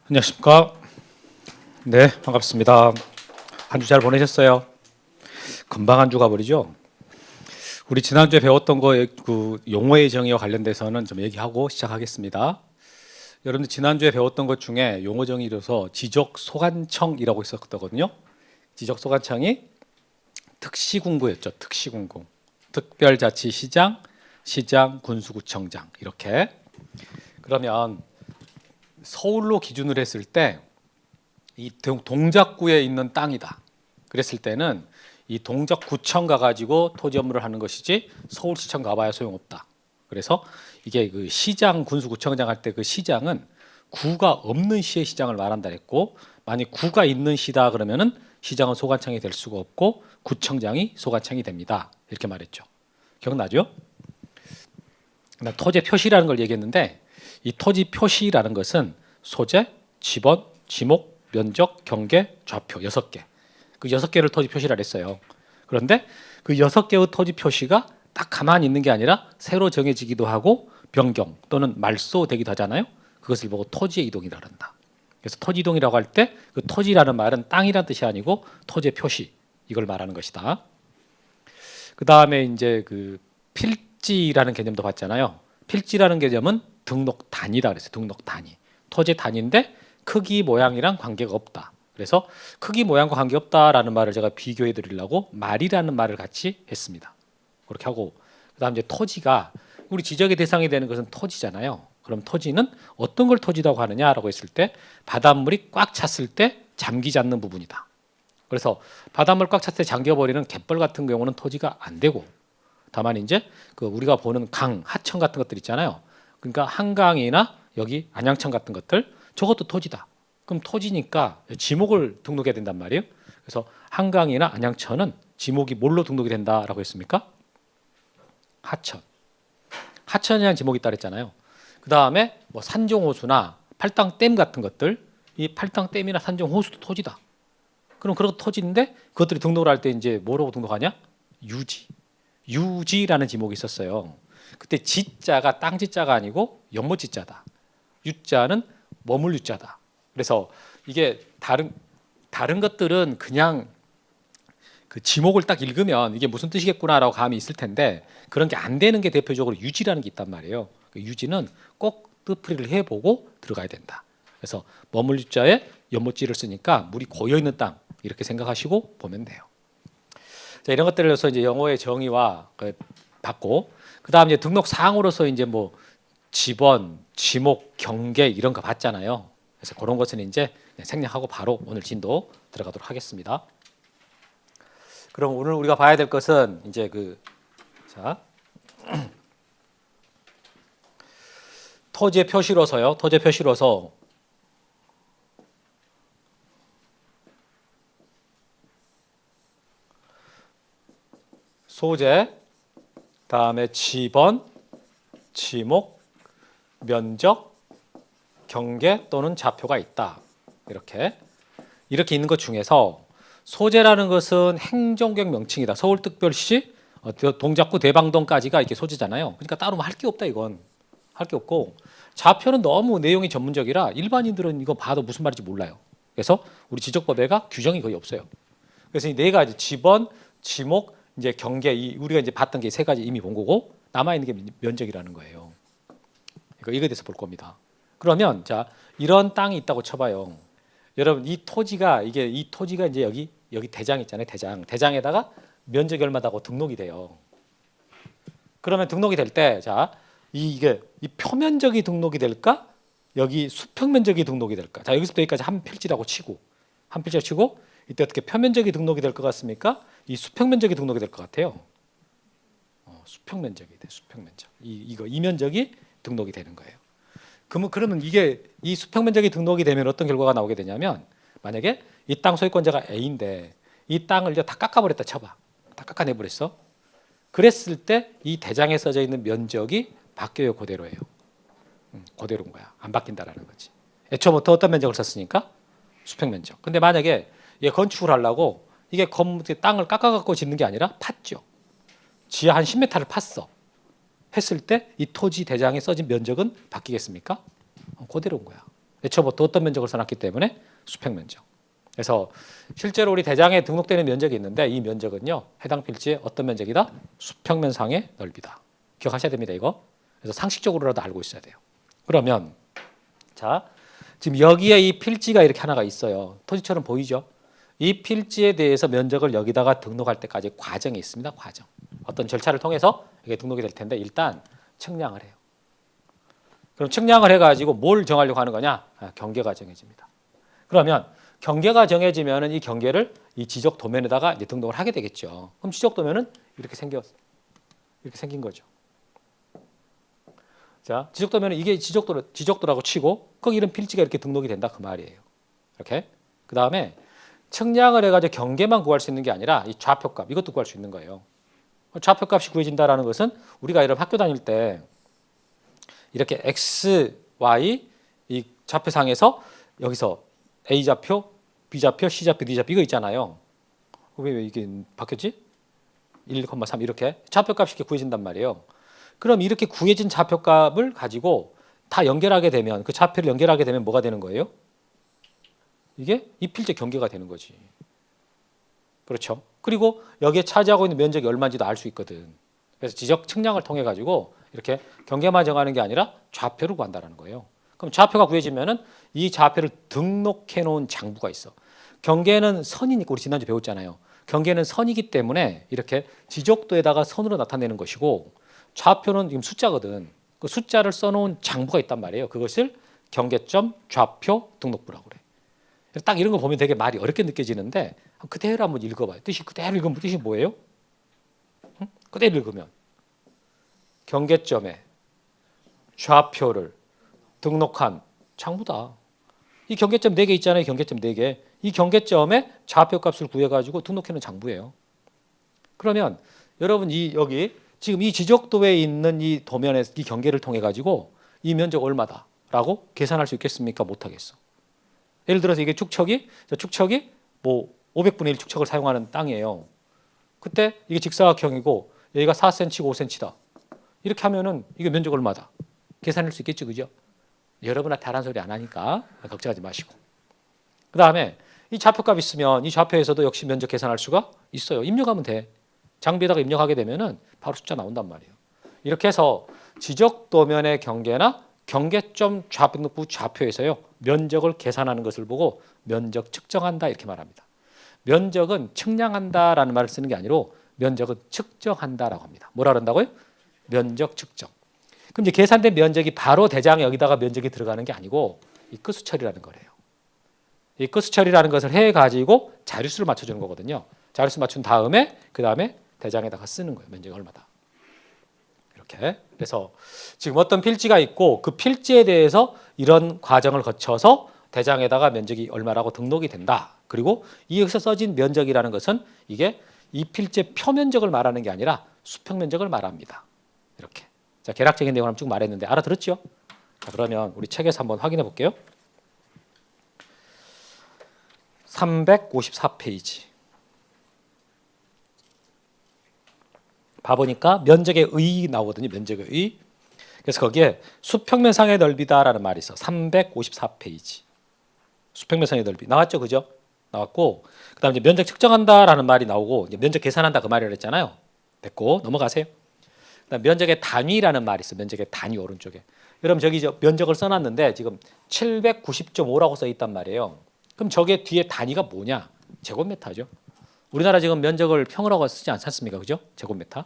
안녕하십니까? 네, 반갑습니다. 한 주 잘 보내셨어요? 금방 한 주가 버리죠? 우리 지난주에 배웠던 거 그 용어의 정의와 관련돼서는 좀 얘기하고 시작하겠습니다. 여러분들 지난주에 배웠던 것 중에 용어 정의로서 지적 소관청이라고 있었거든요. 지적 소관청이 특시군구였죠. 특시군구. 특별자치시장, 시장, 군수구청장 이렇게. 그러면 서울로 기준을 했을 때 이 동작구에 있는 땅이다. 그랬을 때는 이 동작구청 가가지고 토지 업무를 하는 것이지 서울시청 가봐야 소용없다. 그래서 이게 그 시장, 군수구청장 할 때 그 시장은 구가 없는 시의 시장을 말한다 했고, 만약 구가 있는 시다 그러면은 시장은 소관청이 될 수가 없고 구청장이 소관청이 됩니다. 이렇게 말했죠. 기억나죠? 토지 표시라는 걸 얘기했는데, 이 토지 표시라는 것은 소재, 지번, 지목, 면적, 경계, 좌표 6개. 그 6개를 토지 표시라 했어요. 그런데 그 6개의 토지 표시가 딱 가만히 있는 게 아니라 새로 정해지기도 하고 변경 또는 말소되기도 하잖아요. 그것을 보고 토지의 이동이라 한다. 그래서 토지 이동이라고 할 때 그 토지라는 말은 땅이라는 뜻이 아니고 토지의 표시, 이걸 말하는 것이다. 그 다음에 이제 그 필지라는 개념도 봤잖아요. 필지라는 개념은 등록 단위다 그랬어요. 등록 단위. 토지 단위인데 크기 모양이랑 관계가 없다. 그래서 크기 모양과 관계없다라는 말을 제가 비교해 드리려고 말이라는 말을 같이 했습니다. 그렇게 하고, 그다음 이제 토지가 우리 지적의 대상이 되는 것은 토지잖아요. 그럼 토지는 어떤 걸 토지라고 하느냐라고 했을 때 바닷물이 꽉 찼을 때 잠기지 않는 부분이다. 그래서 바닷물 꽉 찼을 때 잠겨버리는 갯벌 같은 경우는 토지가 안 되고, 다만 이제 그 우리가 보는 강, 하천 같은 것들 있잖아요. 그러니까 한강이나 여기 안양천 같은 것들, 저것도 토지다. 그럼 토지니까 지목을 등록해야 된단 말이에요. 그래서 한강이나 안양천은 지목이 뭘로 등록이 된다라고 했습니까? 하천. 하천이라는 지목이 있다 그랬잖아요. 그 다음에 뭐 산정호수나 팔당댐 같은 것들, 이 팔당댐이나 산정호수도 토지다. 그럼 그런 토지인데 그것들이 등록을 할 때 이제 뭐라고 등록하냐? 유지. 유지라는 지목이 있었어요. 그때 지자가 땅 지자가 아니고 연못 지자다. 유자는 머물 유자다. 그래서 이게 다른 것들은 그냥 그 지목을 딱 읽으면 이게 무슨 뜻이겠구나라고 감이 있을 텐데, 그런 게 안 되는 게 대표적으로 유지라는 게 있단 말이에요. 그 유지는 꼭 뜻풀이를 해보고 들어가야 된다. 그래서 머물 유자에 연못지를 쓰니까 물이 고여 있는 땅 이렇게 생각하시고 보면 돼요. 자, 이런 것들로서 이제 영어의 정의와 받고, 그다음 이제 등록 사항으로서 이제 뭐 지번, 지목, 경계 이런 거 봤잖아요. 그래서 그런 것은 이제 생략하고 바로 오늘 진도 들어가도록 하겠습니다. 그럼 오늘 우리가 봐야 될 것은 이제 자 토지의 표시로서요. 토지의 표시로서 소재, 다음에 지번, 지목, 면적, 경계 또는 좌표가 있다. 이렇게 있는 것 중에서 소재라는 것은 행정구역 명칭이다. 서울특별시 동작구 대방동까지가 이렇게 소재잖아요. 그러니까 따로 할 게 없다. 이건 할 게 없고, 좌표는 너무 내용이 전문적이라 일반인들은 이거 봐도 무슨 말인지 몰라요. 그래서 우리 지적법에가 규정이 거의 없어요. 그래서 이 네 가지 지번, 지목, 이제 경계, 우리가 이제 봤던 게 세 가지 이미 본 거고, 남아 있는 게 면적이라는 거예요. 이거에 대해서 볼 겁니다. 그러면 자, 이런 땅이 있다고 쳐봐요. 여러분 이 토지가 이제 여기 대장 있잖아요. 대장에다가 면적이 얼마다고 등록이 돼요. 그러면 등록이 될 때 자, 이게 이 표면적이 등록이 될까? 여기 수평면적이 등록이 될까? 자, 여기서부터 여기까지 한 필지라고 치고 이때 어떻게 표면적이 등록이 될 것 같습니까? 이 수평면적이 등록이 될 것 같아요. 수평면적이 돼. 수평면적. 이 면적이 등록이 되는 거예요. 그러면 이게 이 수평면적이 등록이 되면 어떤 결과가 나오게 되냐면, 만약에 이 땅 소유권자가 A인데 이 땅을 이제 다 깎아버렸다 쳐봐. 다 깎아내버렸어. 그랬을 때 이 대장에 써져 있는 면적이 바뀌어요. 그대로예요. 그대로인 거야. 안 바뀐다라는 거지. 애초부터 어떤 면적을 썼으니까? 수평면적. 근데 만약에 얘 건축을 하려고 이게 땅을 깎아갖고 짓는 게 아니라 팠죠. 지하 한 10m를 팠어. 했을 때 이 토지 대장에 써진 면적은 바뀌겠습니까? 그대로인 거야. 애초부터 어떤 면적을 써놨기 때문에 수평면적. 그래서 실제로 우리 대장에 등록되는 면적이 있는데 이 면적은요. 해당 필지의 어떤 면적이다? 수평면상의 넓이다. 기억하셔야 됩니다. 이거. 그래서 상식적으로라도 알고 있어야 돼요. 그러면 자 지금 여기에 이 필지가 이렇게 하나가 있어요. 토지처럼 보이죠? 이 필지에 대해서 면적을 여기다가 등록할 때까지 과정이 있습니다. 과정. 어떤 절차를 통해서 이게 등록이 될 텐데 일단 측량을 해요. 그럼 측량을 해가지고 뭘 정하려고 하는 거냐? 경계가 정해집니다. 그러면 경계가 정해지면은 이 경계를 이 지적 도면에다가 이제 등록을 하게 되겠죠. 그럼 지적 도면은 이렇게 생긴 거죠. 자, 지적 도면은 이게 지적도라고 치고 거기 이런 필지가 이렇게 등록이 된다 그 말이에요. 이렇게. 그 다음에 측량을 해가지고 경계만 구할 수 있는 게 아니라 이 좌표값 이것도 구할 수 있는 거예요. 좌표값이 구해진다라는 것은 우리가 이런 학교 다닐 때 이렇게 x, y 이 좌표상에서 여기서 a 좌표, b 좌표, c 좌표, d 좌표 이거 있잖아요. 왜 이게 바뀌었지? 1,3 이렇게 좌표값이 이렇게 구해진단 말이에요. 그럼 이렇게 구해진 좌표값을 가지고 다 연결하게 되면 그 좌표를 연결하게 되면 뭐가 되는 거예요? 이게 이 필지 경계가 되는 거지. 그렇죠? 그리고 여기에 차지하고 있는 면적이 얼마인지도 알 수 있거든. 그래서 지적 측량을 통해 가지고 이렇게 경계만 정하는 게 아니라 좌표를 구한다는 거예요. 그럼 좌표가 구해지면은 이 좌표를 등록해 놓은 장부가 있어. 경계는 선이니까 우리 지난주 배웠잖아요. 경계는 선이기 때문에 이렇게 지적도에다가 선으로 나타내는 것이고 좌표는 지금 숫자거든. 그 숫자를 써놓은 장부가 있단 말이에요. 그것을 경계점 좌표 등록부라고 그래. 딱 이런 거 보면 되게 말이 어렵게 느껴지는데 그대로 한번 읽어봐요. 뜻이 그대로 읽으면 뜻이 뭐예요? 응? 그대로 읽으면 경계점에 좌표를 등록한 장부다. 이 경계점 4개 있잖아요. 경계점 4개. 이 경계점에 좌표값을 구해가지고 등록해놓은 장부예요. 그러면 여러분 여기 지금 이 지적도에 있는 이 도면의 이 경계를 통해 가지고 이 면적 얼마다라고 계산할 수 있겠습니까? 못하겠어. 예를 들어서 이게 축척이 뭐 500분의 1 축척을 사용하는 땅이에요. 그때 이게 직사각형이고 여기가 4cm고 5cm다. 이렇게 하면은 이게 면적 얼마다? 계산할 수 있겠죠, 그죠? 여러분한테 하라는 소리 안 하니까 걱정하지 마시고. 그 다음에 이 좌표값 있으면 이 좌표에서도 역시 면적 계산할 수가 있어요. 입력하면 돼. 장비에다가 입력하게 되면은 바로 숫자 나온단 말이에요. 이렇게 해서 지적 도면의 경계나 경계점 좌표등록부 좌표에서요 면적을 계산하는 것을 보고 면적 측정한다 이렇게 말합니다. 면적은 측량한다라는 말을 쓰는 게 아니라 면적은 측정한다라고 합니다. 뭐라 그런다고요? 면적 측정. 그럼 이제 계산된 면적이 바로 대장에 여기다가 면적이 들어가는 게 아니고 이 끝수 처리라는 거래요. 이 끝수 처리라는 것을 해 가지고 자릿수를 맞춰주는 거거든요. 자릿수 맞춘 다음에 그 다음에 대장에다가 쓰는 거예요. 면적이 얼마다. 이렇게. 그래서 지금 어떤 필지가 있고 그 필지에 대해서 이런 과정을 거쳐서 대장에다가 면적이 얼마라고 등록이 된다. 그리고 여기서 써진 면적이라는 것은 이게 이 필지의 표면적을 말하는 게 아니라 수평면적을 말합니다. 이렇게. 자, 계략적인 내용을 한번 쭉 말했는데 알아들었죠? 자, 그러면 우리 책에서 한번 확인해 볼게요. 354페이지. 봐보니까 면적의 의 나오거든요. 면적의 의. 그래서 거기에 수평면상의 넓이다라는 말이 있어. 354페이지. 수평면상의 넓이 나왔죠, 그죠? 나왔고 그다음 이제 면적 측정한다라는 말이 나오고 이제 면적 계산한다 그 말이라 했잖아요. 됐고 넘어가세요. 그다음 면적의 단위라는 말이 있어. 면적의 단위 오른쪽에. 여러분 저기 면적을 써놨는데 지금 790.5라고 써 있단 말이에요. 그럼 저게 뒤에 단위가 뭐냐? 제곱미터죠. 우리나라 지금 면적을 평으로 쓰지 않습니까? 그죠? 제곱미터.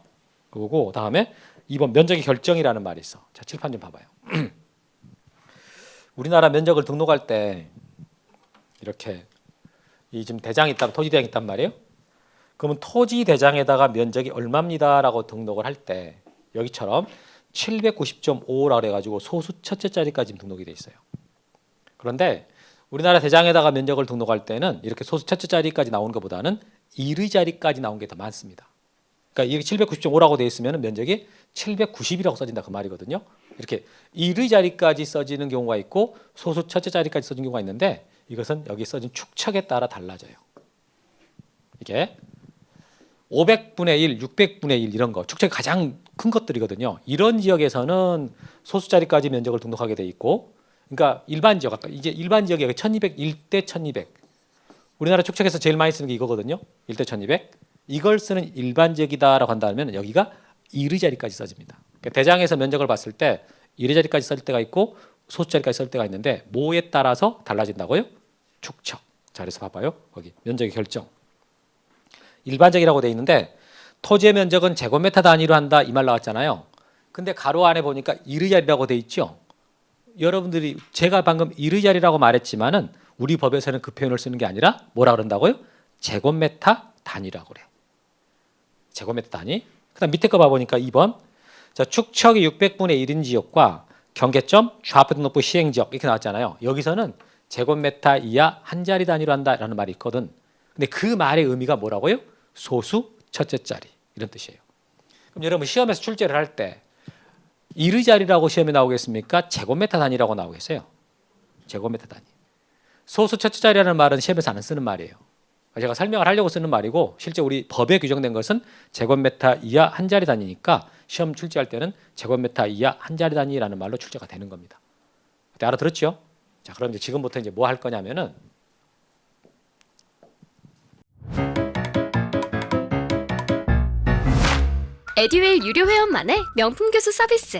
그거고 다음에 2번 면적의 결정이라는 말이 있어. 자, 칠판 좀 봐봐요. 우리나라 면적을 등록할 때 이렇게 이 지금 대장이 있다, 토지 대장이 있단 말이에요. 그러면 토지 대장에다가 면적이 얼마입니다라고 등록을 할 때 여기처럼 790.5라고 해가지고 소수 첫째 자리까지 등록이 돼 있어요. 그런데 우리나라 대장에다가 면적을 등록할 때는 이렇게 소수 첫째 자리까지 나오는 것보다는 1의 자리까지 나온 게 더 많습니다. 그러니까 이게 790.5라고 돼 있으면 면적이 790이라고 써진다 그 말이거든요. 이렇게 1의 자리까지 써지는 경우가 있고 소수 첫째 자리까지 써진 경우가 있는데 이것은 여기 써진 축척에 따라 달라져요. 이게 500분의 1, 600분의 1 이런 거 축척이 가장 큰 것들이거든요. 이런 지역에서는 소수 자리까지 면적을 등록하게 돼 있고 그러니까 일반 지역, 아까 이제 일반 지역이 1200, 1대 1200. 우리나라 축척에서 제일 많이 쓰는 게 이거거든요. 1대 1200. 이걸 쓰는 일반 지역이다라고 한다면 여기가 이르자리까지 써집니다. 그러니까 대장에서 면적을 봤을 때 이르자리까지 쓸 때가 있고 소수자리까지 쓸 때가 있는데 뭐에 따라서 달라진다고요? 축척. 자, 그래서 봐봐요. 거기 면적의 결정. 일반적이라고 돼 있는데 토지의 면적은 제곱미터 단위로 한다 이 말 나왔잖아요. 근데 가로 안에 보니까 이르자리라고 돼 있죠. 여러분들이 제가 방금 이르자리라고 말했지만은 우리 법에서는 그 표현을 쓰는 게 아니라 뭐라 그런다고요? 제곱미터 단위라고 그래. 제곱미터 단위. 그다음 밑에 거 봐보니까 2번. 자, 축척이 600분의 1인 지역과 경계점, 좌표 등록부 시행 지역 이렇게 나왔잖아요. 여기서는 제곱미터 이하 한 자리 단위로 한다라는 말이 있거든. 근데 그 말의 의미가 뭐라고요? 소수 첫째 자리 이런 뜻이에요. 그럼 여러분 시험에서 출제를 할 때 이르자리라고 시험에 나오겠습니까? 제곱미터 단위라고 나오겠어요? 제곱미터 단위. 소수 첫째 자리라는 말은 시험에서 안 쓰는 말이에요. 제가 설명을 하려고 쓰는 말이고 실제 우리 법에 규정된 것은 제곱미터 이하 한 자리 단위니까 시험 출제할 때는 제곱미터 이하 한 자리 단위라는 말로 출제가 되는 겁니다. 그때 알아들었죠? 자, 그럼 이제 지금부터 이제 뭐 할 거냐면은 에듀윌 유료 회원만의 명품 교수 서비스.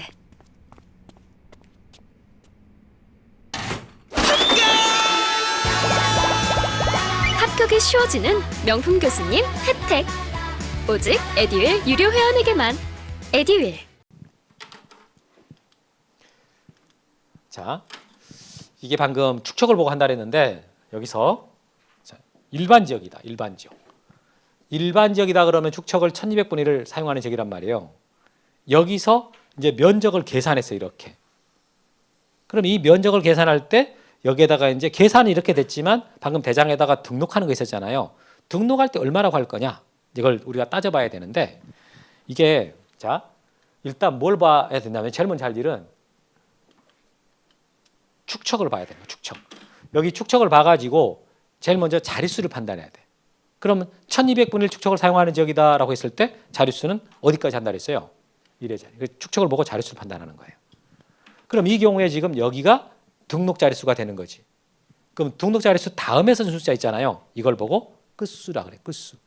합격이 쉬워지는 명품 교수님 혜택. 오직 에듀윌 유료 회원에게만. 에듀윌. 자, 이게 방금 축척을 보고 한다 그랬는데 여기서 자, 일반 지역이다. 일반 지역. 일반 지역이다 그러면 축척을 1200분의 1을 사용하는 지역이란 말이에요. 여기서 이제 면적을 계산했어요. 이렇게. 그럼 이 면적을 계산할 때 여기에다가 이제 계산이 이렇게 됐지만 방금 대장에다가 등록하는 거 있었잖아요. 등록할 때 얼마라고 할 거냐? 이걸 우리가 따져봐야 되는데 이게 자 일단 뭘 봐야 된다면 제일 먼저 할 일은 축척을 봐야 돼요. 축척. 여기 축척을 봐가지고 제일 먼저 자릿수를 판단해야 돼. 그러면 1200분의 1 축척을 사용하는 지역이다라고 했을 때 자릿수는 어디까지 한다 그랬어요? 1의 자리. 축척을 보고 자릿수를 판단하는 거예요. 그럼 이 경우에 지금 여기가 등록 자릿수가 되는 거지. 그럼 등록 자릿수 다음에 쓴 숫자 있잖아요. 이걸 보고 끝수라 그래. 끝수.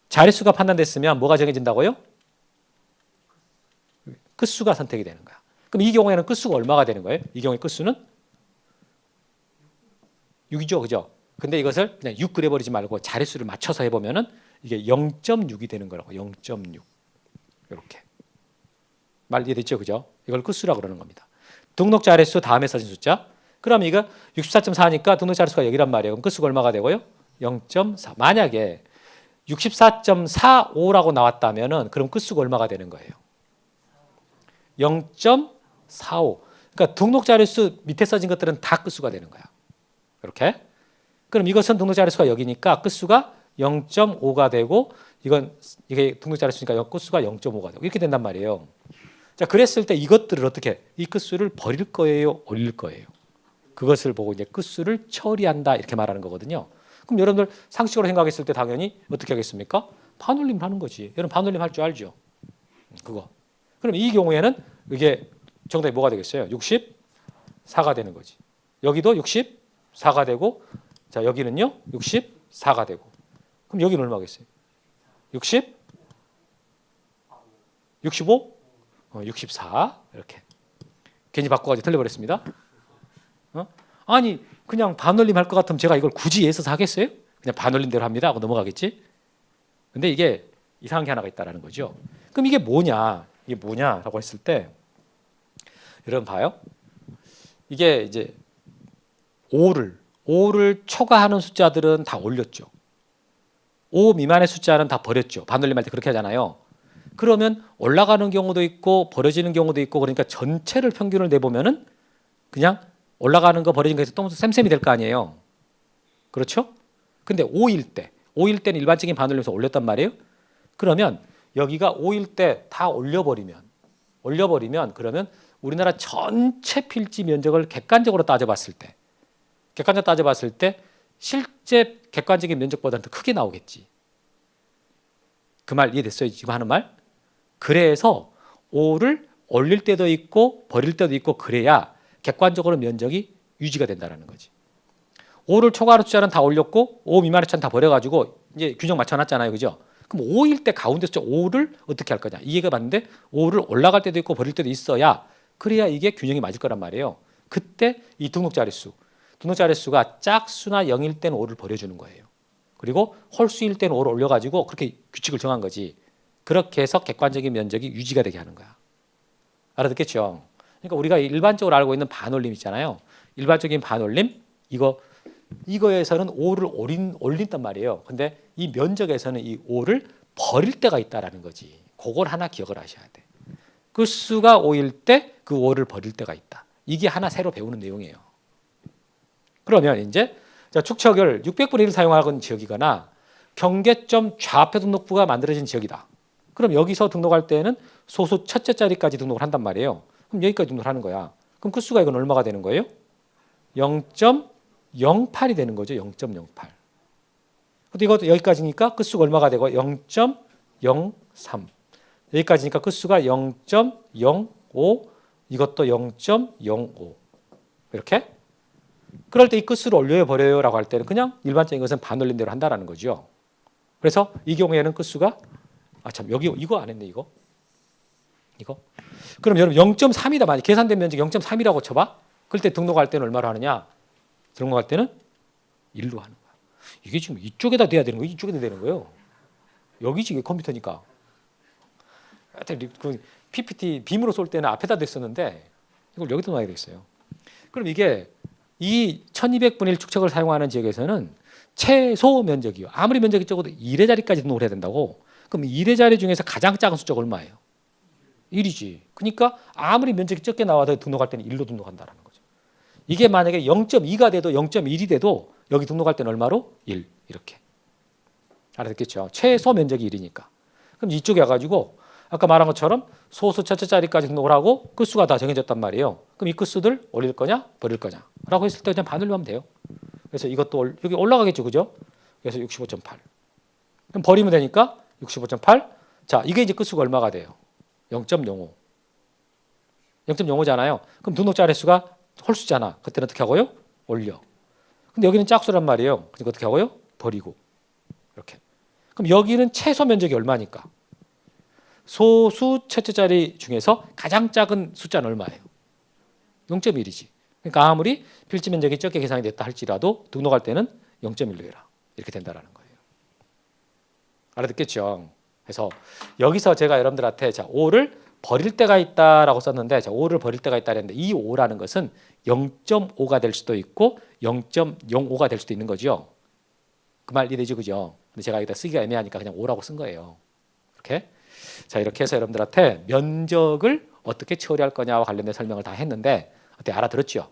자릿수가 판단됐으면 뭐가 정해진다고요? 끝수가 선택이 되는 거야. 그럼 이 경우에는 끝수가 얼마가 되는 거예요? 이 경우에 끝수는 6이죠. 그죠? 근데 이것을 그냥 6 그려버리지 말고 자릿수를 맞춰서 해보면은 이게 0.6이 되는 거라고. 0.6. 이렇게. 말 이해됐죠? 그죠? 이걸 끝수라고 그러는 겁니다. 등록 자릿수 다음에 써진 숫자. 그럼 이거 64.4니까 등록 자릿수가 여기란 말이에요. 그럼 끝수가 얼마가 되고요? 0.4. 만약에 64.45라고 나왔다면은 그럼 끝수가 얼마가 되는 거예요? 0.45. 그러니까 등록 자릿수 밑에 써진 것들은 다 끝수가 되는 거야. 이렇게. 그럼 이것은 등록 자릿수가 여기니까 끝수가 0.5가 되고 이게 등록 자릿수니까 끝수가 0.5가 되고 이렇게 된단 말이에요. 자, 그랬을 때 이것들을 어떻게 이 끝수를 버릴 거예요, 올릴 거예요? 그것을 보고 이제 끝수를 처리한다 이렇게 말하는 거거든요. 그럼 여러분들 상식적으로 생각했을 때 당연히 어떻게 하겠습니까? 반올림을 하는 거지. 여러분 반올림 할 줄 알죠? 그거. 그럼 이 경우에는 이게 정답이 뭐가 되겠어요? 64가 되는 거지. 여기도 64가 되고 자, 여기는요. 64가 되고. 그럼 여기는 얼마겠어요? 60? 65? 64 이렇게. 괜히 바꿔가지고 틀려버렸습니다. 아니 그냥 반올림 할 것 같으면 제가 이걸 굳이 애써서 하겠어요? 그냥 반올림대로 합니다 하고 넘어가겠지? 근데 이게 이상한 게 하나가 있다는 거죠. 그럼 이게 뭐냐? 이게 뭐냐라고 했을 때 여러분 봐요. 이게 이제 5를 초과하는 숫자들은 다 올렸죠. 5 미만의 숫자는 다 버렸죠. 반올림할 때 그렇게 하잖아요. 그러면 올라가는 경우도 있고 버려지는 경우도 있고 그러니까 전체를 평균을 내보면은 그냥 올라가는 거 버려진 거에서 또 쌤쌤이 될 거 아니에요. 그렇죠? 근데 5일 때는 일반적인 반올림에서 올렸단 말이에요. 그러면 여기가 5일 때 다 올려버리면 그러면 우리나라 전체 필지 면적을 객관적으로 따져봤을 때 실제 객관적인 면적보다는 더 크게 나오겠지. 그 말 이해됐어요? 지금 하는 말? 그래서 5를 올릴 때도 있고 버릴 때도 있고 그래야 객관적으로 면적이 유지가 된다는 거지. 5를 초과하는 숫자는 다 올렸고 5 미만의 숫자는 다 버려가지고 이제 균형 맞춰놨잖아요. 그죠? 그럼 5일 때 가운데 숫자 5를 어떻게 할 거냐. 이해가 맞는데 5를 올라갈 때도 있고 버릴 때도 있어야 그래야 이게 균형이 맞을 거란 말이에요. 그때 이 등록 자릿수가 짝수나 0일 때는 5를 버려주는 거예요. 그리고 홀수일 때는 5를 올려가지고 그렇게 규칙을 정한 거지. 그렇게 해서 객관적인 면적이 유지가 되게 하는 거야. 알아듣겠죠? 그러니까 우리가 일반적으로 알고 있는 반올림 있잖아요. 일반적인 반올림 이거에서는 5를 올린단 말이에요. 근데 이 면적에서는 이 5를 버릴 때가 있다라는 거지. 그걸 하나 기억을 하셔야 돼. 끝수가 5일 때 그 5를 버릴 때가 있다. 이게 하나 새로 배우는 내용이에요. 그러면 이제 축척을 600분의 1을 사용하는 지역이거나 경계점 좌표 등록부가 만들어진 지역이다. 그럼 여기서 등록할 때는 소수 첫째 자리까지 등록을 한단 말이에요. 그럼 여기까지 등록을 하는 거야. 그럼 끝수가 이건 얼마가 되는 거예요? 0.08이 되는 거죠. 0.08. 근데 이것도 여기까지니까 끝수가 얼마가 되고 0.03. 여기까지니까 끝수가 0.05. 이것도 0.05. 이렇게. 그럴 때 이 끝수를 올려요 버려요 라고 할 때는 그냥 일반적인 것은 반올림대로 한다는 거죠. 그래서 이 경우에는 끝수가 여기 이거 안 했네 이거. 그럼 여러분 0.3이다 만약 계산된 면적 0.3이라고 쳐봐. 그럴 때 등록할 때는 얼마로 하느냐? 등록할 때는 1로 하는 거야. 이게 지금 이쪽에다 돼야 되는 거예요? 이쪽에다 되는 거예요? 여기지 이게 컴퓨터니까. 그 PPT 빔으로 쏠 때는 앞에다 댔었는데 이걸 여기다 놔야 되겠어요. 그럼 이게 이 1200분의 1 축척을 사용하는 지역에서는 최소 면적이요. 아무리 면적이 적어도 1의 자리까지 등록을 해야 된다고. 그럼 1의 자리 중에서 가장 작은 숫자가 얼마예요? 1이지. 그러니까 아무리 면적이 적게 나와도 등록할 때는 1로 등록한다는 거죠. 이게 만약에 0.2가 돼도 0.1이 돼도 여기 등록할 때는 얼마로? 1. 이렇게. 알아듣겠죠? 최소 면적이 1이니까. 그럼 이쪽에 와가지고 아까 말한 것처럼 소수 첫째 자리까지 등록을 하고 끝수가 다 정해졌단 말이에요. 그럼 이 끝수들 올릴 거냐 버릴 거냐 라고 했을 때 그냥 반올림 하면 돼요. 그래서 이것도 여기 올라가겠죠. 그죠? 그래서 65.8. 그럼 버리면 되니까 65.8. 자, 이게 이제 끝수가 얼마가 돼요? 0.05. 0.05잖아요. 그럼 등록 자릿수가 홀수잖아. 그때는 어떻게 하고요? 올려. 근데 여기는 짝수란 말이에요. 그러니까 어떻게 하고요? 버리고. 이렇게. 그럼 여기는 최소 면적이 얼마니까? 소수 첫째 자리 중에서 가장 작은 숫자는 얼마예요? 0.1이지. 그러니까 아무리 필지 면적이 적게 계산이 됐다 할지라도 등록할 때는 0.1로 해라. 이렇게 된다라는 거예요. 알아듣겠죠? 그래서 여기서 제가 여러분들한테 5를 버릴 때가 있다라고 썼는데 5를 버릴 때가 있다 했는데 이 5라는 것은 0.5가 될 수도 있고 0.05가 될 수도 있는 거죠. 그 말 이해되죠? 그죠? 근데 제가 여기다 쓰기가 애매하니까 그냥 5라고 쓴 거예요. 이렇게. 자, 이렇게 해서 여러분들한테 면적을 어떻게 처리할 거냐와 관련된 설명을 다 했는데 어때 알아들었죠?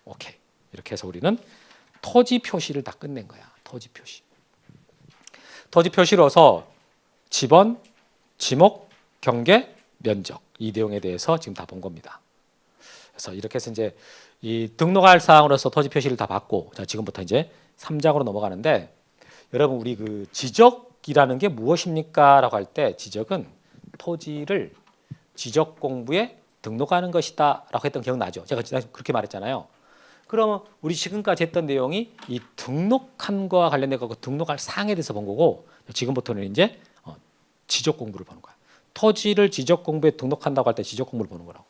오케이. 이렇게 해서 우리는 토지 표시를 다 끝낸 거야. 토지 표시. 토지 표시로서 지번, 지목, 경계, 면적 이 내용에 대해서 지금 다 본 겁니다. 그래서 이렇게 해서 이제 이 등록할 사항으로서 토지 표시를 다 받고 자, 지금부터 이제 3장으로 넘어가는데 여러분 우리 그 지적이라는 게 무엇입니까? 라고 할 때 지적은 토지를 지적 공부에 등록하는 것이다 라고 했던 기억나죠? 제가 그렇게 말했잖아요. 그러면 우리 지금까지 했던 내용이 이 등록한 거와 관련된 거고 등록할 사항에 대해서 본 거고 지금부터는 이제 지적 공부를 보는 거야. 토지를 지적 공부에 등록한다고 할 때 지적 공부를 보는 거라고.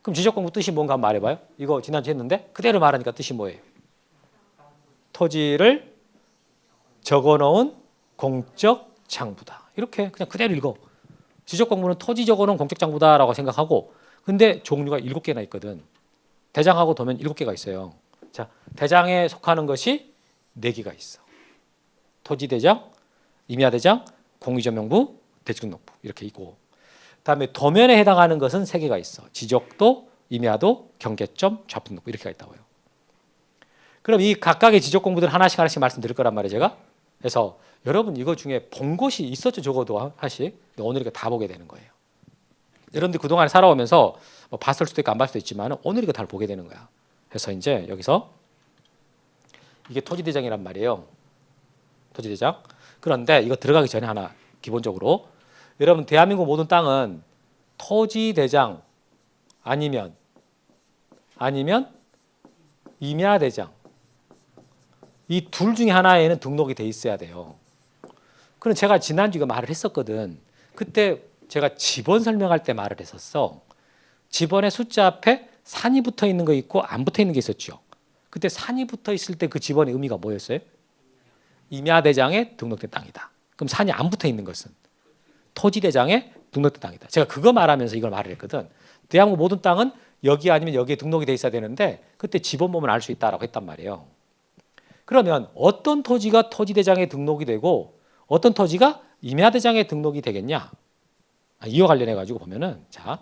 그럼 지적 공부 뜻이 뭔가 한번 말해봐요. 이거 지난주에 했는데 그대로 말하니까 뜻이 뭐예요? 토지를 적어놓은 공적 장부다. 이렇게 그냥 그대로 읽어. 지적 공부는 토지 적어놓은 공적 장부다라고 생각하고 근데 종류가 7개나 있거든. 대장하고 도면 7개가 있어요. 자, 대장에 속하는 것이 4개가 있어. 토지대장, 임야대장, 공유전명부, 대지등록부 이렇게 있고 그다음에 도면에 해당하는 것은 3개가 있어. 지적도, 임야도, 경계점, 좌표등록부 이렇게가 있다고요. 그럼 이 각각의 지적 공부들 하나씩 말씀드릴 거란 말이에요. 제가. 그래서 여러분 이거 중에 본 것이 있었죠. 적어도 하나씩. 오늘 이거 다 보게 되는 거예요. 여러분들 그동안 살아오면서 뭐 봤을 수도 있고 안 봤을 수도 있지만 오늘 이거 다 보게 되는 거야. 그래서 이제 여기서 이게 토지대장이란 말이에요. 토지대장. 그런데 이거 들어가기 전에 하나 기본적으로 여러분 대한민국 모든 땅은 토지대장 아니면 아니면 임야대장. 이 둘 중에 하나에는 등록이 돼 있어야 돼요. 그럼 제가 지난주 이거 말을 했었거든. 그때 제가 지번 설명할 때 말을 했었어. 지번의 숫자 앞에 산이 붙어 있는 거 있고 안 붙어 있는 게 있었죠. 그때 산이 붙어 있을 때 그 지번의 의미가 뭐였어요? 임야대장에 등록된 땅이다. 그럼 산이 안 붙어 있는 것은 토지대장에 등록된 땅이다. 제가 그거 말하면서 이걸 말을 했거든. 대한민국 모든 땅은 여기 아니면 여기에 등록이 돼 있어야 되는데 그때 지번 보면 알 수 있다라고 했단 말이에요. 그러면 어떤 토지가 토지대장에 등록이 되고 어떤 토지가 임야대장에 등록이 되겠냐? 이와 관련해 가지고 보면은 자,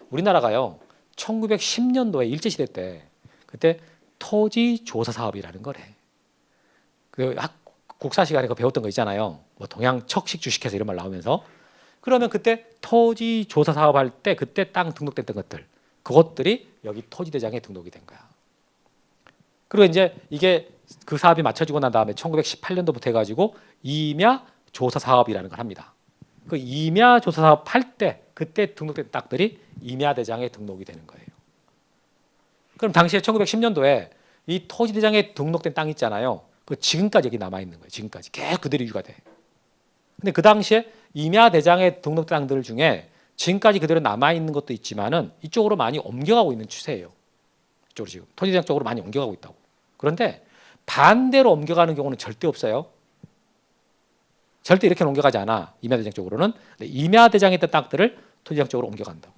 우리나라가요 1910년도에 일제시대 때 그때 토지조사 사업이라는 걸 해. 그 국사 시간에 그 배웠던 거 있잖아요. 뭐 동양 척식 주식회사 이런 말 나오면서 그러면 그때 토지조사 사업할 때 그때 땅 등록됐던 것들 그것들이 여기 토지대장에 등록이 된 거야. 그리고 이제 이게 그 사업이 맞춰지고 난 다음에 1918년도부터 해가지고 임야 조사 사업이라는 걸 합니다. 그 임야 조사 사업 할 때 그때 등록된 땅들이 임야대장에 등록이 되는 거예요. 그럼 당시에 1910년도에 이 토지대장에 등록된 땅 있잖아요. 그 지금까지 여기 남아 있는 거예요. 지금까지 계속 그대로 유지가 돼. 근데 그 당시에 임야대장에 등록된 땅들 중에 지금까지 그대로 남아 있는 것도 있지만은 이쪽으로 많이 옮겨가고 있는 추세예요. 이쪽으로 지금 토지대장 쪽으로 많이 옮겨가고 있다고. 그런데 반대로 옮겨가는 경우는 절대 없어요. 절대 이렇게 옮겨가지 않아. 임야대장 쪽으로는. 임야대장에 있던 땅들을 토지대장 쪽으로 옮겨간다고.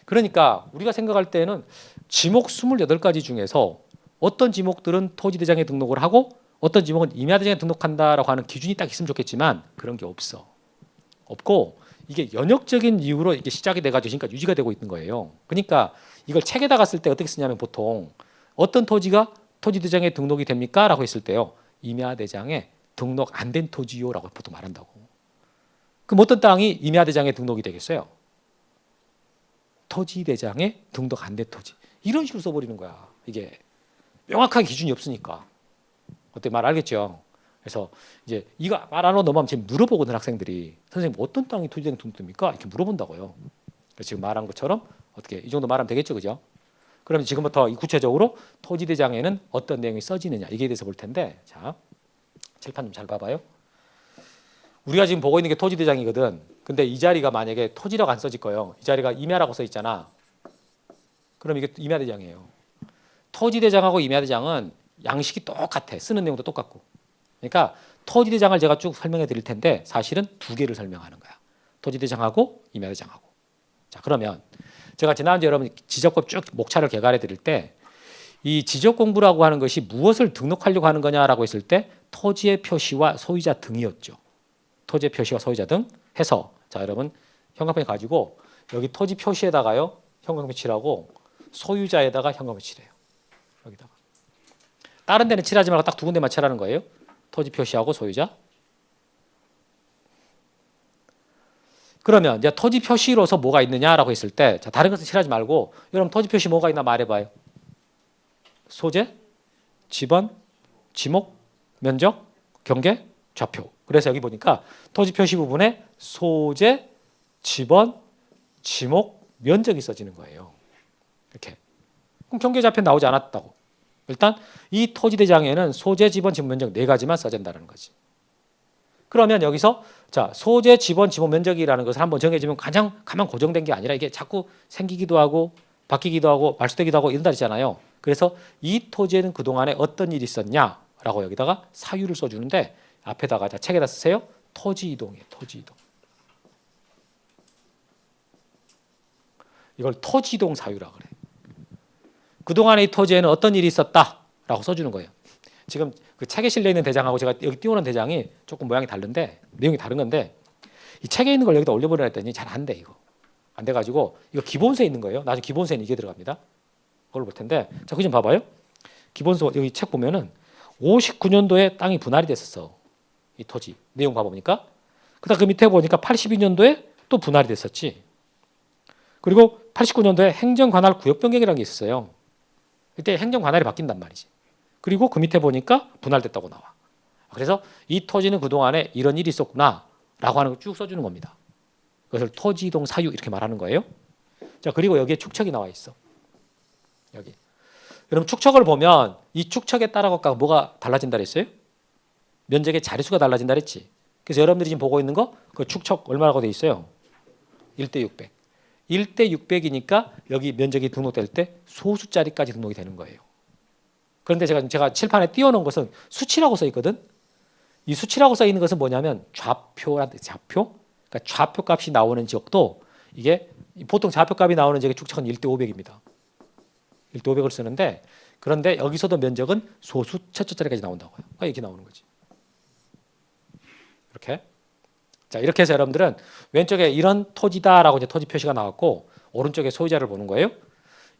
그러니까 우리가 생각할 때는 지목 28가지 중에서 어떤 지목들은 토지대장에 등록을 하고 어떤 지목은 임야대장에 등록한다라고 하는 기준이 딱 있으면 좋겠지만 그런 게 없어. 없고 이게 연역적인 이유로 이게 시작이 돼가지고 지금까지 유지가 되고 있는 거예요. 그러니까 이걸 책에다가 쓸 때 어떻게 쓰냐면 보통 어떤 토지가 토지대장에 등록이 됩니까? 라고 했을 때요. 임야대장에 등록 안 된 토지요라고 보통 말한다고. 그럼 어떤 땅이 임야대장에 등록이 되겠어요? 토지대장에 등록 안 된 토지. 이런 식으로 써버리는 거야. 이게 명확한 기준이 없으니까. 어때 말 알겠죠? 그래서 이제 이거 말 안 하고 넘어가면 지금 물어보거든 학생들이. 선생님 어떤 땅이 토지대장 등록됩니까? 이렇게 물어본다고요. 그래서 지금 말한 것처럼 어떻게 이 정도 말하면 되겠죠, 그죠? 그러면 지금부터 구체적으로 토지대장에는 어떤 내용이 써지느냐 이게 대해서 볼 텐데, 자 칠판 좀 잘 봐봐요. 우리가 지금 보고 있는 게 토지대장이거든. 근데 이 자리가 만약에 토지라고 안 써질 거예요. 이 자리가 임야라고 써 있잖아. 그럼 이게 임야대장이에요. 토지대장하고 임야대장은 양식이 똑같아. 쓰는 내용도 똑같고. 그러니까 토지대장을 제가 쭉 설명해 드릴 텐데 사실은 두 개를 설명하는 거야. 토지대장하고 임야대장하고. 자, 그러면 제가 지난주에 여러분 지적법 쭉 목차를 개괄해 드릴 때 이 지적 공부라고 하는 것이 무엇을 등록하려고 하는 거냐라고 했을 때 토지의 표시와 소유자 등이었죠. 토지의 표시와 소유자 등 해서 자, 여러분 형광펜 가지고 여기 토지 표시에다가요. 형광펜 칠하고 소유자에다가 형광펜 칠해요. 여기다가. 다른 데는 칠하지 말고 딱 두 군데만 칠하는 거예요. 토지 표시하고 소유자. 그러면 이제 토지 표시로서 뭐가 있느냐라고 했을 때 자, 다른 것은 칠하지 말고 여러분 토지 표시 뭐가 있나 말해봐요. 소재, 지번, 지목, 면적, 경계, 좌표. 그래서 여기 보니까 토지 표시 부분에 소재, 지번, 지목, 면적이 써지는 거예요. 이렇게. 그럼 경계 좌표 나오지 않았다고. 일단 이 토지대장에는 소재, 지번, 지목, 면적 네 가지만 써진다는 거지. 그러면 여기서 자 소재, 지번, 지목, 면적이라는 것을 한번 정해주면 가만 고정된 게 아니라 이게 자꾸 생기기도 하고 바뀌기도 하고 말소되기도 하고 이런 날 있잖아요. 그래서 이 토지에는 그동안에 어떤 일이 있었냐라고 여기다가 사유를 써주는데 앞에다가 자 책에다 쓰세요. 토지 이동이에요. 토지 이동. 이걸 토지 이동 사유라고 그래. 그동안에 이 토지에는 어떤 일이 있었다라고 써주는 거예요. 지금 그 책에 실려 있는 대장하고 제가 여기 띄워놓은 대장이 조금 모양이 다른데 내용이 다른 건데 이 책에 있는 걸 여기다 올려보려 했더니 잘 안 돼 이거. 안 돼가지고 이거 기본서에 있는 거예요. 나중에 기본서에는 이게 들어갑니다. 그걸 볼 텐데 자, 그거 좀 봐봐요. 기본서 여기 책 보면은 59년도에 땅이 분할이 됐었어. 이 토지 내용 봐보니까. 그다음 그 밑에 보니까 82년도에 또 분할이 됐었지. 그리고 89년도에 행정관할 구역 변경이라는 게 있었어요. 이때 행정관할이 바뀐단 말이지. 그리고 그 밑에 보니까 분할됐다고 나와. 그래서 이 토지는 그동안에 이런 일이 있었구나 라고 하는 걸 쭉 써주는 겁니다. 그것을 토지 이동 사유 이렇게 말하는 거예요. 자, 그리고 여기에 축척이 나와 있어. 여기. 여러분 축척을 보면 이 축척에 따라 갖고 뭐가 달라진다 그랬어요? 면적의 자릿수가 달라진다 그랬지. 그래서 여러분들이 지금 보고 있는 거 그 축척 얼마라고 돼 있어요? 1대 600. 1대 600이니까 여기 면적이 등록될 때 소수자리까지 등록이 되는 거예요. 그런데 제가 칠판에 띄워놓은 것은 수치라고 써 있거든. 이 수치라고 써 있는 것은 뭐냐면 좌표라는 좌표. 그러니까 좌표 값이 나오는 지역도 이게 보통 좌표 값이 나오는 지역의 축척은 1대 500입니다. 1대 500을 쓰는데 그런데 여기서도 면적은 소수 최초 자리까지 나온다고요. 그러니까 이렇게 나오는 거지. 이렇게. 자, 이렇게 해서 여러분들은 왼쪽에 이런 토지다라고 이제 토지 표시가 나왔고 오른쪽에 소유자를 보는 거예요.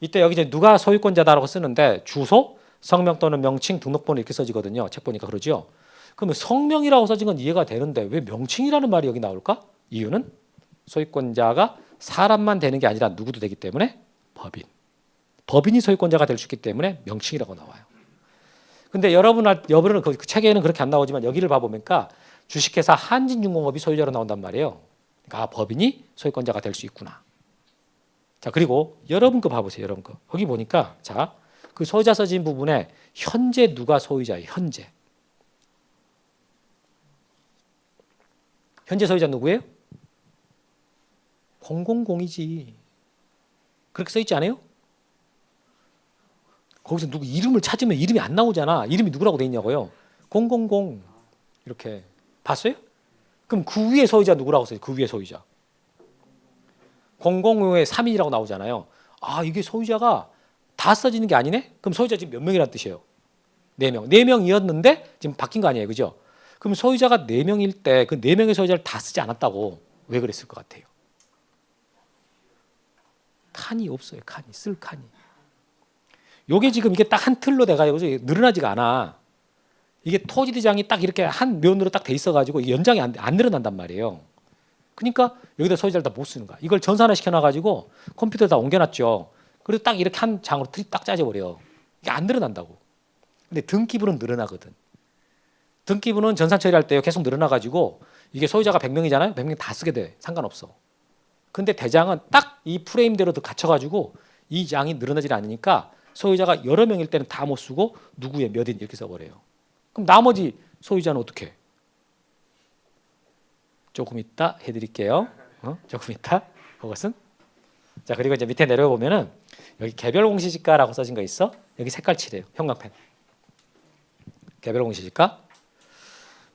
이때 여기 이제 누가 소유권자다라고 쓰는데 주소, 성명 또는 명칭, 등록번호 이렇게 써지거든요. 책 보니까 그러죠. 그러면 성명이라고 써진 건 이해가 되는데 왜 명칭이라는 말이 여기 나올까? 이유는 소유권자가 사람만 되는 게 아니라 누구도 되기 때문에 법인이 소유권자가 될 수 있기 때문에 명칭이라고 나와요. 근데 여러분은 그 책에는 그렇게 안 나오지만 여기를 봐보니까 주식회사 한진중공업이 소유자로 나온단 말이에요. 그러니까 법인이 소유권자가 될 수 있구나. 자, 그리고 여러분 거 봐보세요. 여러분 거. 거기 보니까 자, 그 소유자 써진 부분에 현재 누가 소유자예요? 현재 소유자 누구예요? 000이지. 그렇게 써 있지 않아요? 거기서 누구 이름을 찾으면 이름이 안 나오잖아. 이름이 누구라고 돼 있냐고요. 000 이렇게 봤어요? 그럼 그 위에 소유자 누구라고 써요? 그 위에 소유자 005에 3인이라고 나오잖아요. 아, 이게 소유자가 다 써지는 게 아니네? 그럼 소유자 지금 몇 명이라는 뜻이에요? 4명. 4명이었는데 지금 바뀐 거 아니에요, 그죠? 그럼 소유자가 4명일 때 그 4명의 소유자를 다 쓰지 않았다고 왜 그랬을 것 같아요? 칸이 없어요. 쓸 칸이. 요게 지금 이게 딱 한 틀로 돼가지고 늘어나지가 않아. 이게 토지대장이 딱 이렇게 한 면으로 딱 돼 있어가지고 연장이 안 늘어난단 말이에요. 그러니까 여기다 소유자를 다 못 쓰는 거야. 이걸 전산화 시켜놔가지고 컴퓨터에 다 옮겨놨죠. 그리고 딱 이렇게 한 장으로 틀이 딱 짜져버려. 이게 안 늘어난다고. 근데 등기부는 늘어나거든. 등기부는 전산 처리할 때 계속 늘어나가지고 이게 소유자가 100명이잖아요. 100명 다 쓰게 돼. 상관없어. 근데 대장은 딱 이 프레임대로 갇혀가지고 이 장이 늘어나질 않으니까 소유자가 여러 명일 때는 다 못 쓰고 누구의 몇인 이렇게 써버려요. 그럼 나머지 소유자는 어떻게 해? 조금 이따 해드릴게요. 조금 이따 그것은. 자, 그리고 이제 밑에 내려보면은 여기 개별 공시지가라고 써진 거 있어. 여기 색깔 칠해요. 형광펜. 개별 공시지가